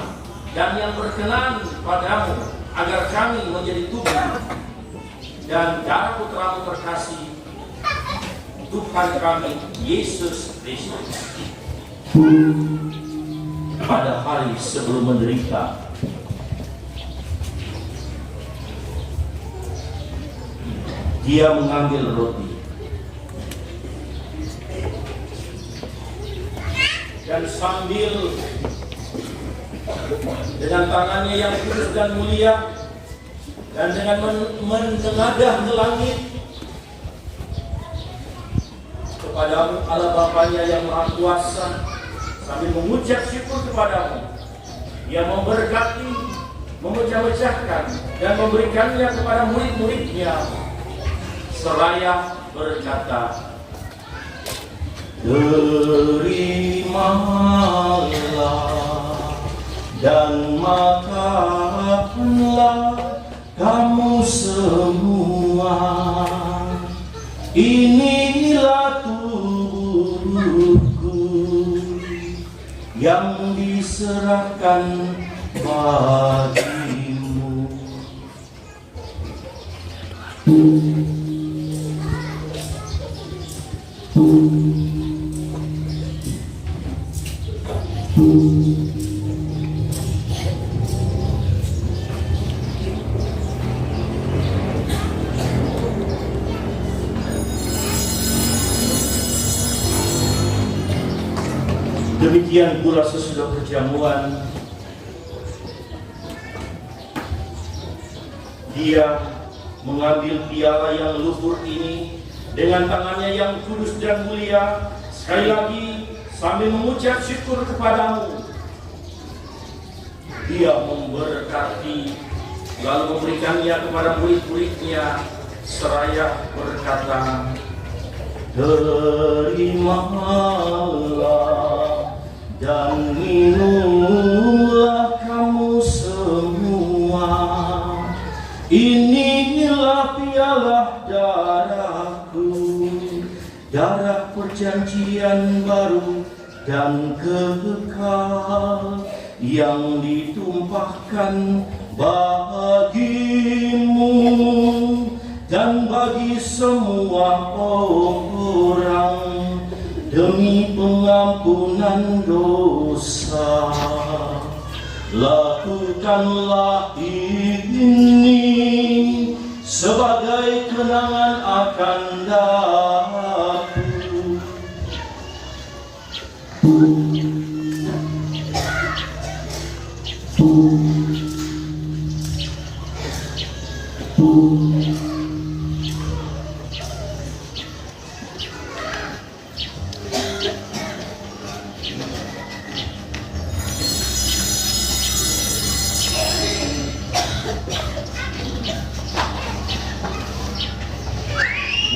dan yang berkenan padamu, agar kami menjadi tubuh dan darah Putramu terkasih, Tuhan kami Yesus Kristus. Pada hari sebelum menderita, Dia mengambil roti dan sambil dengan tangannya yang kudus dan mulia, dan dengan menengadah ke langit, kepadamu Allah Bapanya yang Maha Kuasa, sambil mengucap syukur kepadamu, Ia memberkati, memecah-mecahkan dan memberikannya kepada murid-muridnya, seraya berkata, terimalah dan makanlah kamu semua, inilah tubuhku yang diserahkan bagimu. Demikian pula sesudah perjamuan, Dia mengambil piala yang luhur ini dengan tangannya yang kudus dan mulia, sekali lagi sambil mengucap syukur kepadamu, Dia memberkati, lalu memberikannya kepada murid-muridnya, seraya berkata, terimalah dan minumlah kamu semua, inilah piala darahku darah perjanjian baru dan kekal yang ditumpahkan bagimu dan bagi semua orang demi pengampunan dosa. Lakukanlah ini sebagai kenangan akan daku.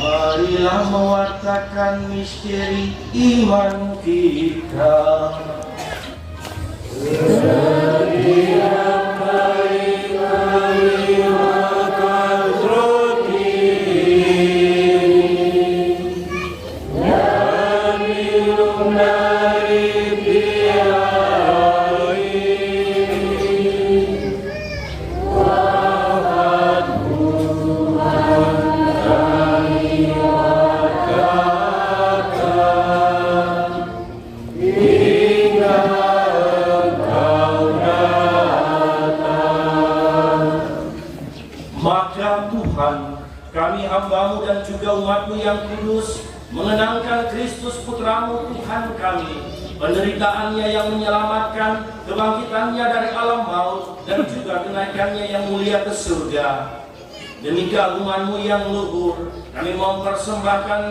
Marilah mewartakan misteri iman kita. Setiap kali kami makan roti dan minum dari piala ini, wahai Tuhan kami katakan, hingga kami hamba-Mu dan juga umat-Mu yang kudus mengenangkan Kristus Putra-Mu Tuhan kami, penderitaannya yang menyelamatkan, kebangkitannya dari alam maut, dan juga kenaikannya yang mulia ke surga. Demi keagungan-Mu yang luhur, kami mempersembahkan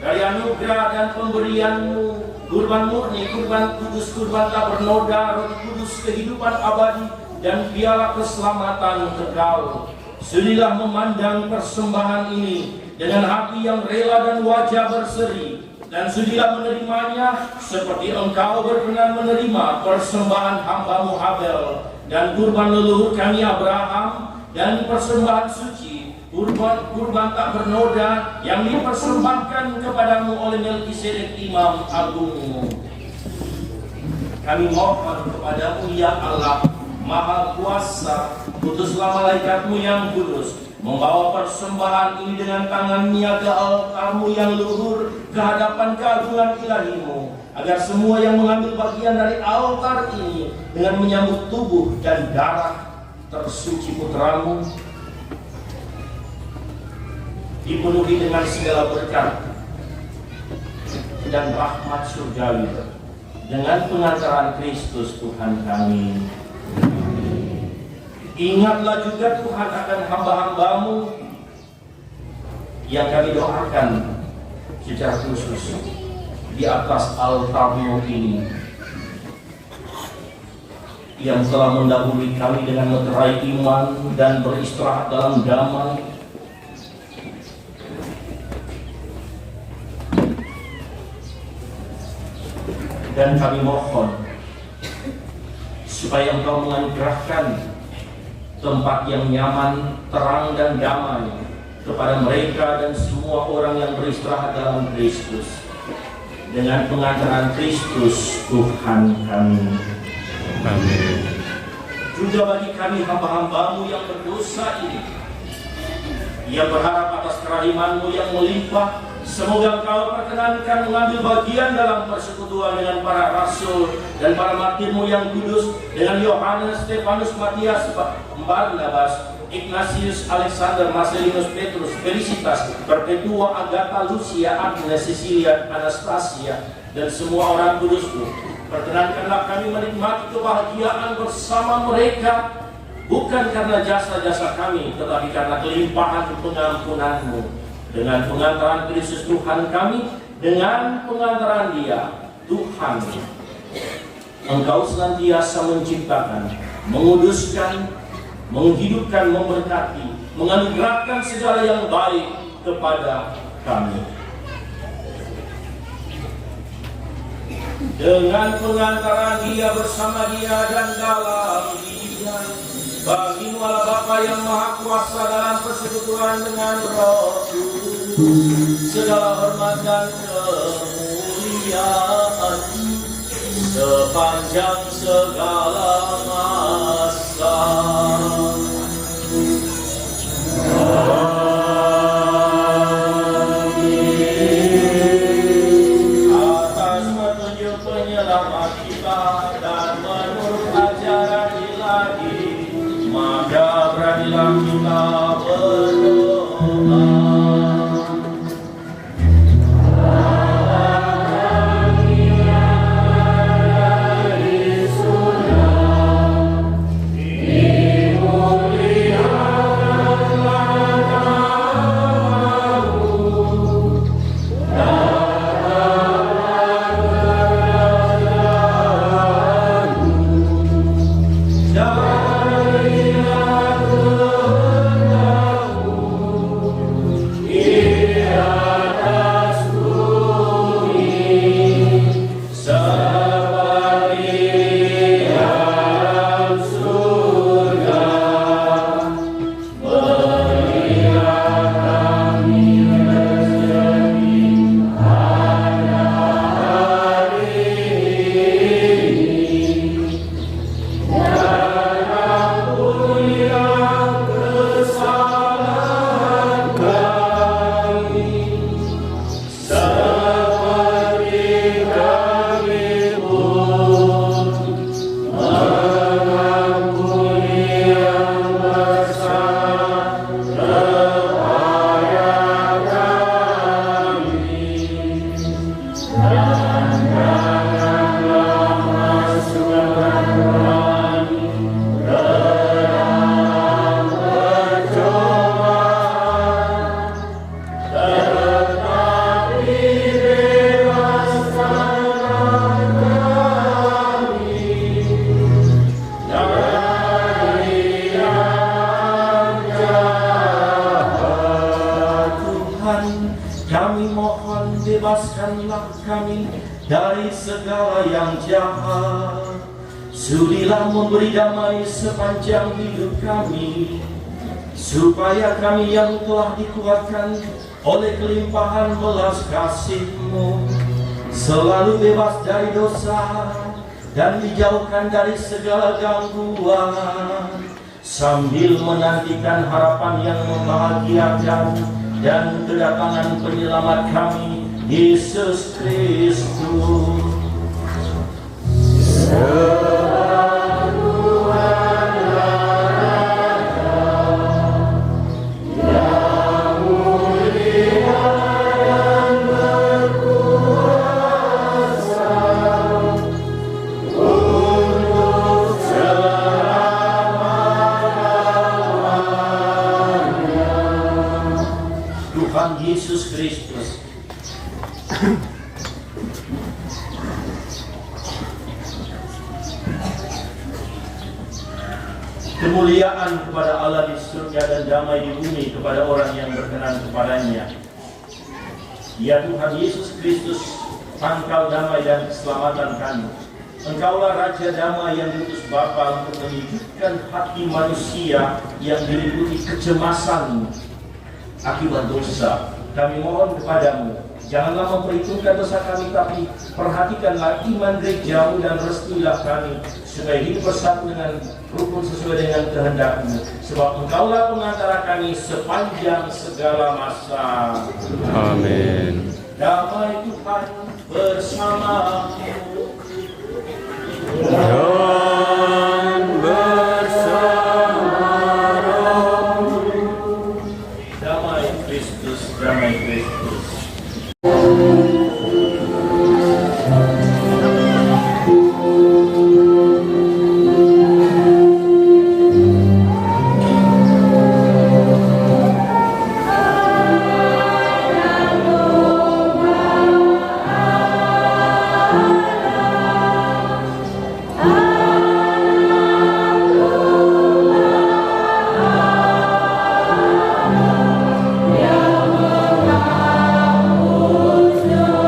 dari anugerah dan pemberian-Mu, kurban murni, kurban kudus, kurban tak bernoda, roti kudus, kehidupan abadi, dan piala keselamatan kekal. Sudilah memandang persembahan ini dengan hati yang rela dan wajah berseri, dan sudilah menerimanya seperti Engkau berkenan menerima persembahan hamba-Mu Habel dan kurban leluhur kami Abraham, dan persembahan suci, kurban tak bernoda yang dipersembahkan kepadamu oleh Melkisedek Imam Agung-Mu. Kami mohon kepadamu ya Allah Maha Kuasa, utuslah malaikat-Mu yang kudus, membawa persembahan ini dengan tangan niaga altar-Mu yang luhur ke hadapan keagungan ilahi-Mu, agar semua yang mengambil bagian dari altar ini dengan menyambut tubuh dan darah tersuci Putra-Mu dipenuhi dengan segala berkat dan rahmat surgawi dengan pengantaran Kristus Tuhan kami. Ingatlah juga Tuhan akan hamba-hamba-Mu yang kami doakan secara khusus di atas altar-Mu ini, yang telah mendahului kami dengan meterai iman dan beristirahat dalam damai. Dan kami mohon supaya Engkau menganugerahkan tempat yang nyaman, terang dan damai kepada mereka dan semua orang yang beristirahat dalam Kristus, dengan pengantaran Kristus Tuhan kami. Amin. Juga bagi kami hamba-hamba-Mu yang berdosa ini, yang berharap atas kerahiman-Mu yang melimpah, semoga Engkau perkenankan mengambil bagian dalam persekutuan dengan para rasul dan para martir-Mu yang kudus, dengan Yohanes, Stefanus, Matias, Barnabas, Ignatius, Alexander, Marcelinus, Petrus, Felicitas, Perpetua, Agatha, Lucia, Agnes, Cecilia, Anastasia, dan semua orang kudus-Mu. Perkenankanlah kami menikmati kebahagiaan bersama mereka, bukan karena jasa-jasa kami, tetapi karena kelimpahan pengampunan-Mu. Dengan pengantaran Kristus Tuhan kami, dengan pengantaran Dia, Tuhan, Engkau senantiasa menciptakan, menguduskan, menghidupkan, memberkati, menganugerahkan segala yang baik kepada kami. Dengan pengantaran Dia, bersama Dia, dan dalam Dia, bagi Allah Bapa yang Maha Kuasa dalam persekutuan dengan Roh Kudus, segala hormat dan kemuliaan sepanjang segala masa. Atas petunjuk penyelamat kita dan menurut ajaran Ilahi, maka beranilah kita berdoa. Kami mohon bebaskanlah kami dari segala yang jahat. Sudilah memberi damai sepanjang hidup kami, supaya kami yang telah dikuatkan oleh kelimpahan belas kasih-Mu selalu bebas dari dosa dan dijauhkan dari segala gangguan, sambil menantikan harapan yang membahagiakan dan kedatangan penyelamat kami, Yesus Kristus. Tuhan Yesus Kristus, kemuliaan kepada Allah di surga dan damai di bumi kepada orang yang berkenan kepadanya. Ya Tuhan Yesus Kristus, pangkal damai dan keselamatan kami. Engkaulah Raja Damai yang diutus Bapa untuk menghidupkan hati manusia yang diliputi kecemasan akibat dosa. Kami mohon kepadamu, janganlah memperhitungkan dosa kami, tapi perhatikanlah iman gerejamu dan restuilah kami, supaya hidup bersatu dengan rukun sesuai dengan kehendak-Mu. Sebab Engkaulah pengantara kami sepanjang segala masa. Amin. Damai Tuhan bersamamu. Dan bersama rohmu. Damai Kristus, damai Kristus. Yang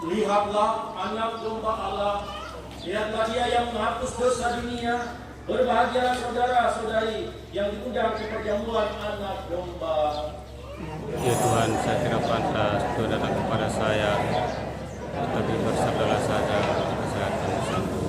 Lihatlah anak domba Allah. Lihatlah dia yang menghapus dosa dunia. Berbahagialah saudara-saudari yang diundang ke perjamuan anak domba. Ya Tuhan, saya tidak pantas Tuhan datang kepada saya, tetapi bersabdalah saja, saya akan sembuh.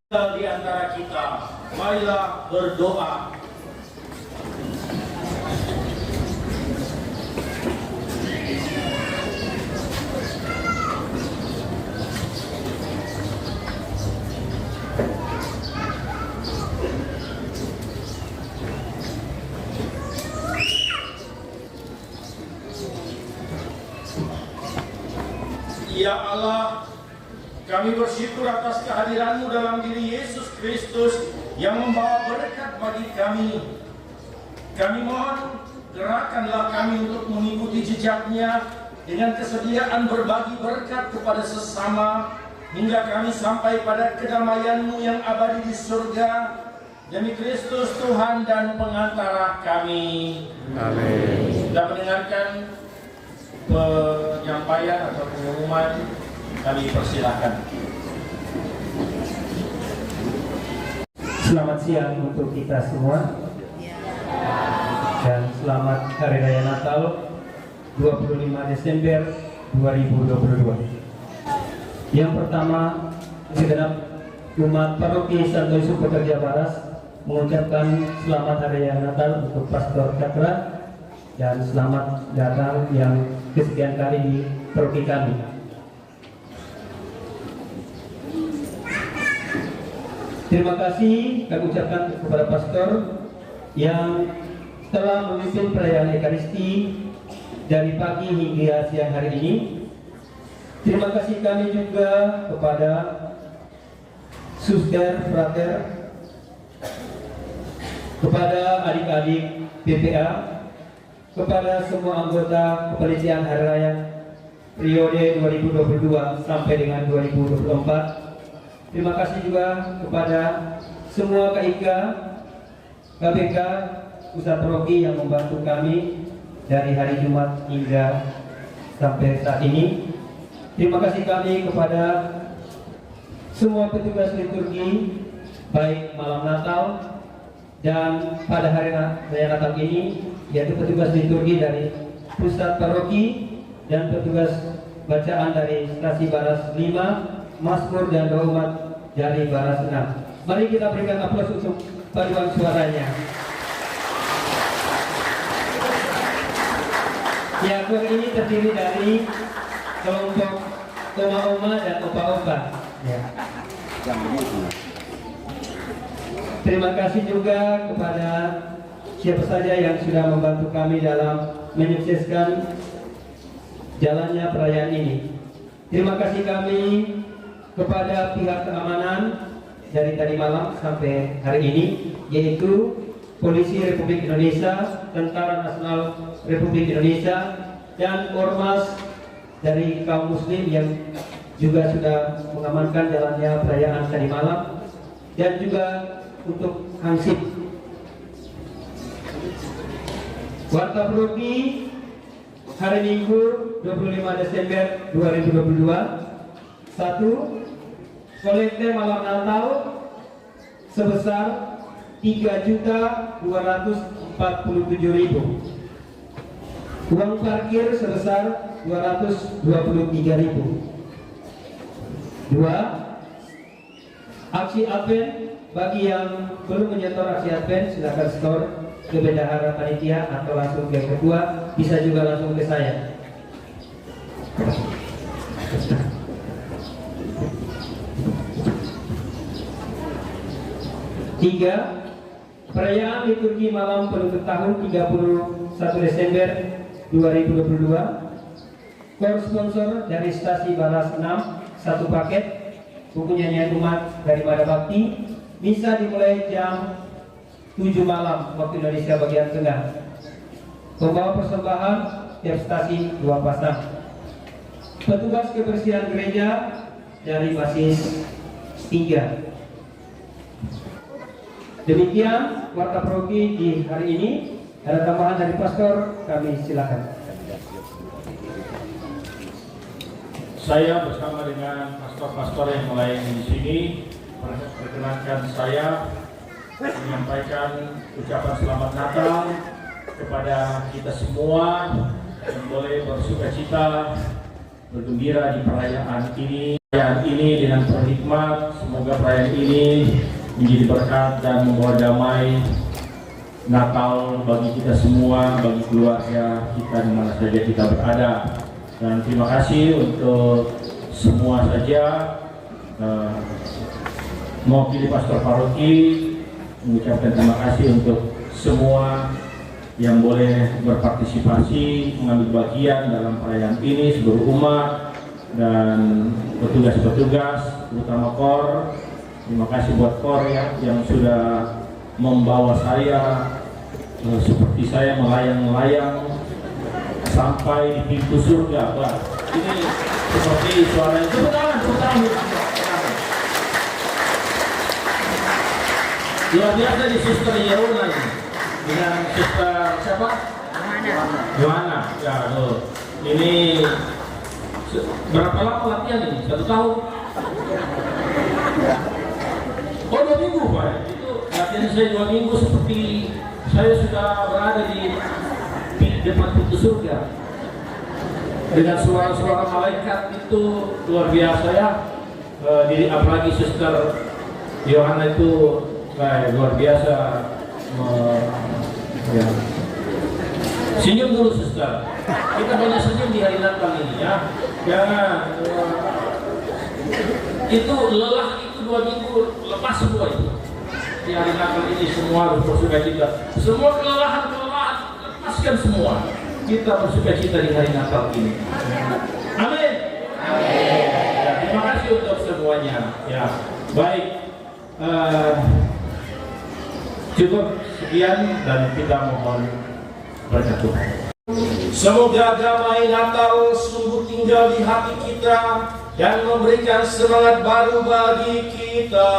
Di antara kita, marilah berdoa. Ya Allah, kami bersyukur atas kehadiran-Mu dalam diri Yesus Kristus yang membawa berkat bagi kami. Kami mohon Gerakkanlah kami untuk mengikuti jejaknya dengan kesediaan berbagi berkat kepada sesama, hingga kami sampai pada kedamaian-Mu yang abadi di surga. Demi Kristus Tuhan dan pengantara kami. Amin. Sudah mendengarkan penyampaian atau pengumuman, kami persilahkan. Selamat siang untuk kita semua dan selamat Hari Raya Natal 25 Desember 2022. Yang pertama, segenap umat Paroki Santo Yusuf Pekerja Baras mengucapkan selamat Hari Raya Natal untuk Pastor Cakra dan selamat datang yang kesekian kali di paroki kami. Terima kasih kami ucapkan kepada Pastor yang telah memimpin perayaan Ekaristi dari pagi hingga siang hari ini. Terima kasih kami juga kepada suster, frater, kepada adik-adik PPA, kepada semua anggota kepanitiaan Hari Raya periode 2022 sampai dengan 2024. Terima kasih juga kepada semua KIK, KBK, pusat paroki yang membantu kami dari hari Jumat hingga sampai saat ini. Terima kasih kami kepada semua petugas liturgi, baik malam Natal dan pada hari Raya Natal ini, yaitu petugas liturgi dari pusat paroki dan petugas bacaan dari stasi Baras 5, Mazmur dan doa umat dari Baras 6. Mari kita berikan aplaus untuk paduan suaranya. Ya, kue ini terdiri dari kelompok oma-oma dan opa-opa. Ya. Terima kasih juga kepada siapa saja yang sudah membantu kami dalam menyukseskan jalannya perayaan ini. Terima kasih kami kepada pihak keamanan dari tadi malam sampai hari ini, yaitu Polisi Republik Indonesia, Tentara Nasional Republik Indonesia, dan ormas dari kaum muslim yang juga sudah mengamankan jalannya perayaan tadi malam, dan juga untuk Hansip. Warta Paroki hari Minggu 25 Desember 2022. 1. Kolekte malam Natal sebesar 3.247.000. Uang parkir sebesar 223.000. 2. Aksi Advent bagi yang belum menyetor aksi Advent, silakan store ke bendahara panitia atau langsung ke ketua, bisa juga langsung ke saya. 3. Perayaan liturgi malam penutup tahun 31 Desember 2022. Kor sponsor dari stasi Baras 6 1 paket, buku nyanyian umat daripada bakti. Misa dimulai jam 7 malam waktu Indonesia bagian tengah. Pembawa persembahan tiap stasi 2 pasang. Petugas kebersihan gereja dari basis 3. Demikian warta paroki di hari ini. Ada tambahan dari pastor, kami silakan. Saya bersama dengan pastor-pastor yang melayani di sini, perkenankan saya menyampaikan ucapan selamat Natal kepada kita semua yang boleh bersukacita, bergembira di perayaan ini. Perayaan ini dengan berhikmat, semoga perayaan ini menjadi berkat dan membawa damai Natal bagi kita semua, bagi keluarga kita di mana saja kita berada. Dan terima kasih untuk semua saja mewakili pastor paroki mengucapkan terima kasih untuk semua yang boleh berpartisipasi mengambil bagian dalam perayaan ini, seluruh umat dan petugas-petugas terutama KOR. Terima kasih buat KOR ya, yang sudah membawa saya seperti saya melayang-layang sampai di pintu surga. Wah, ini seperti suara itu. Luar biasa di Suster Yeruna ini dengan Suster siapa? Yohana. Ya, loh. Ini berapa lama latihan ini? 1 tahun? Oh, 2 minggu Pak. Itu latihan saya 2 minggu seperti saya sudah berada di depan pintu surga dengan suara-suara malaikat itu luar biasa ya. Apalagi Suster Yohana itu luar biasa. Ya. Senyum dulu Suster. Kita banyak senyum di hari Natal ini ya. Jangan itu lelah itu 2 minggu lepas semua itu. Di hari Natal ini semua harus bersukacita. Semua kelelahan lepaskan semua. Kita bersukacita di hari Natal ini. Amin. Amin. Ya, terima kasih untuk semuanya. Ya, baik. Cukup sekian dan kita mohon berkat Tuhan. Semoga damai Natal sungguh tinggal di hati kita dan memberikan semangat baru bagi kita.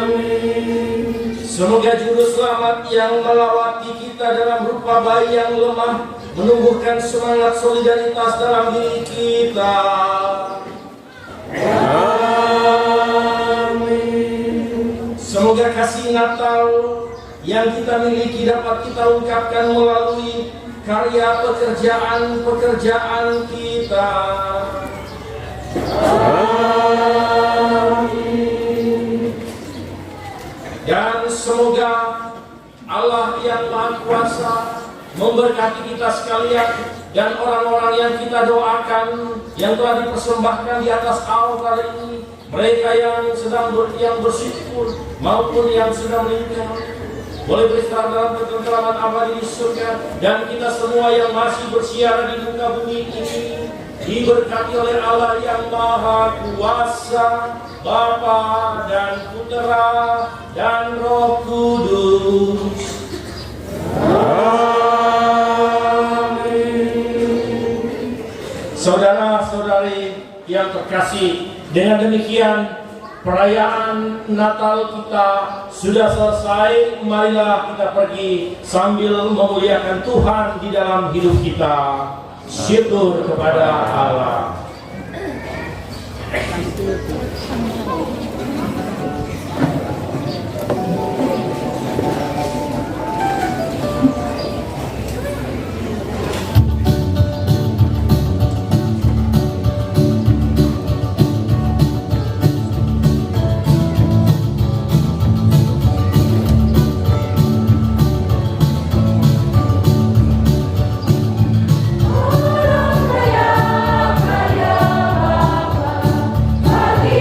Amin. Semoga juru selamat yang melawati kita dalam rupa bayi yang lemah menumbuhkan semangat solidaritas dalam diri kita. Amin. Semoga kasih Natal yang kita miliki dapat kita ungkapkan melalui karya pekerjaan kita. Amin. Dan semoga Allah yang Maha Kuasa memberkati kita sekalian dan orang-orang yang kita doakan yang telah dipersembahkan di atas altar ini, mereka yang sedang bersyukur maupun yang sudah meninggal, boleh beristirahat dalam ketentraman abadi di surga, dan kita semua yang masih bersiaran di muka bumi ini diberkati oleh Allah yang Maha Kuasa, Bapa dan Putera dan Roh Kudus. Amin. Saudara-saudari yang terkasih, dengan demikian perayaan Natal kita sudah selesai. Marilah kita pergi sambil memuliakan Tuhan di dalam hidup kita. Syukur kepada Allah. Bagi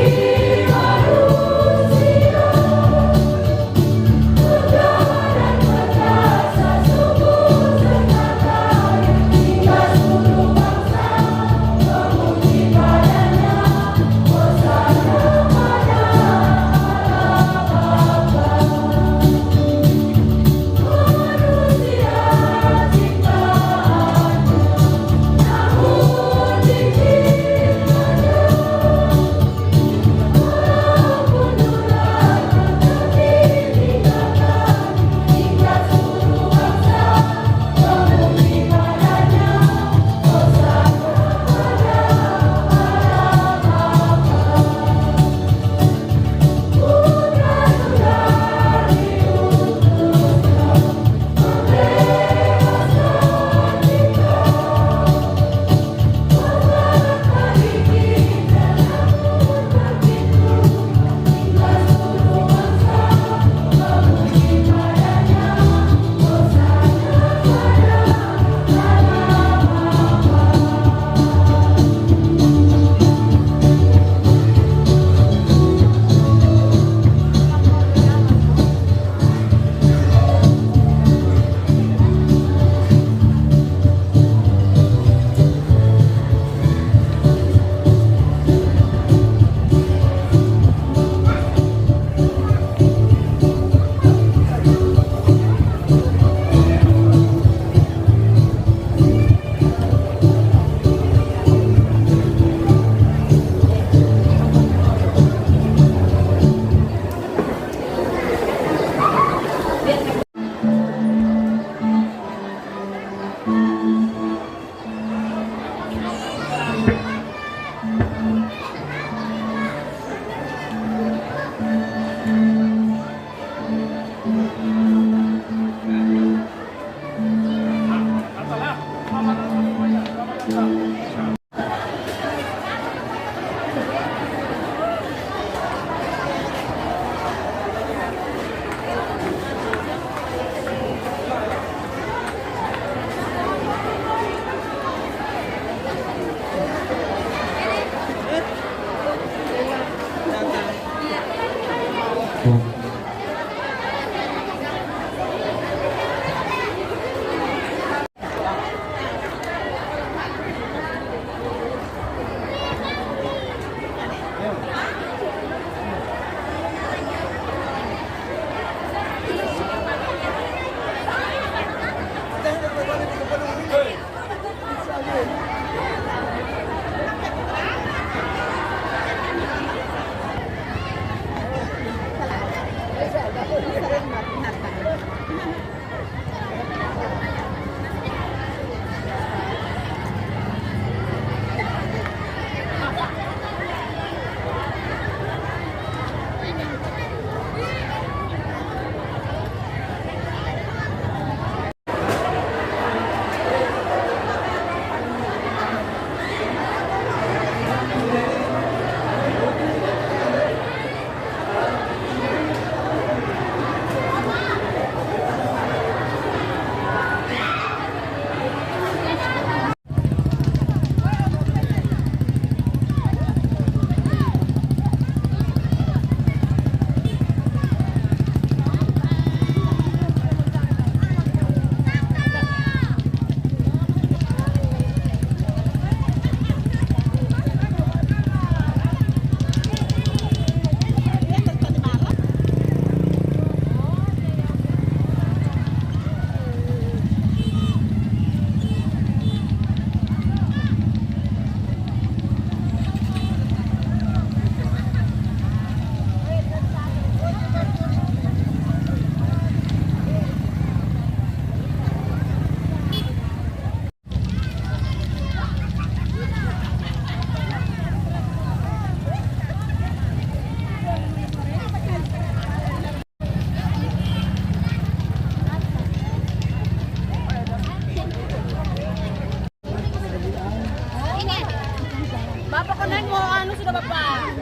Bapak.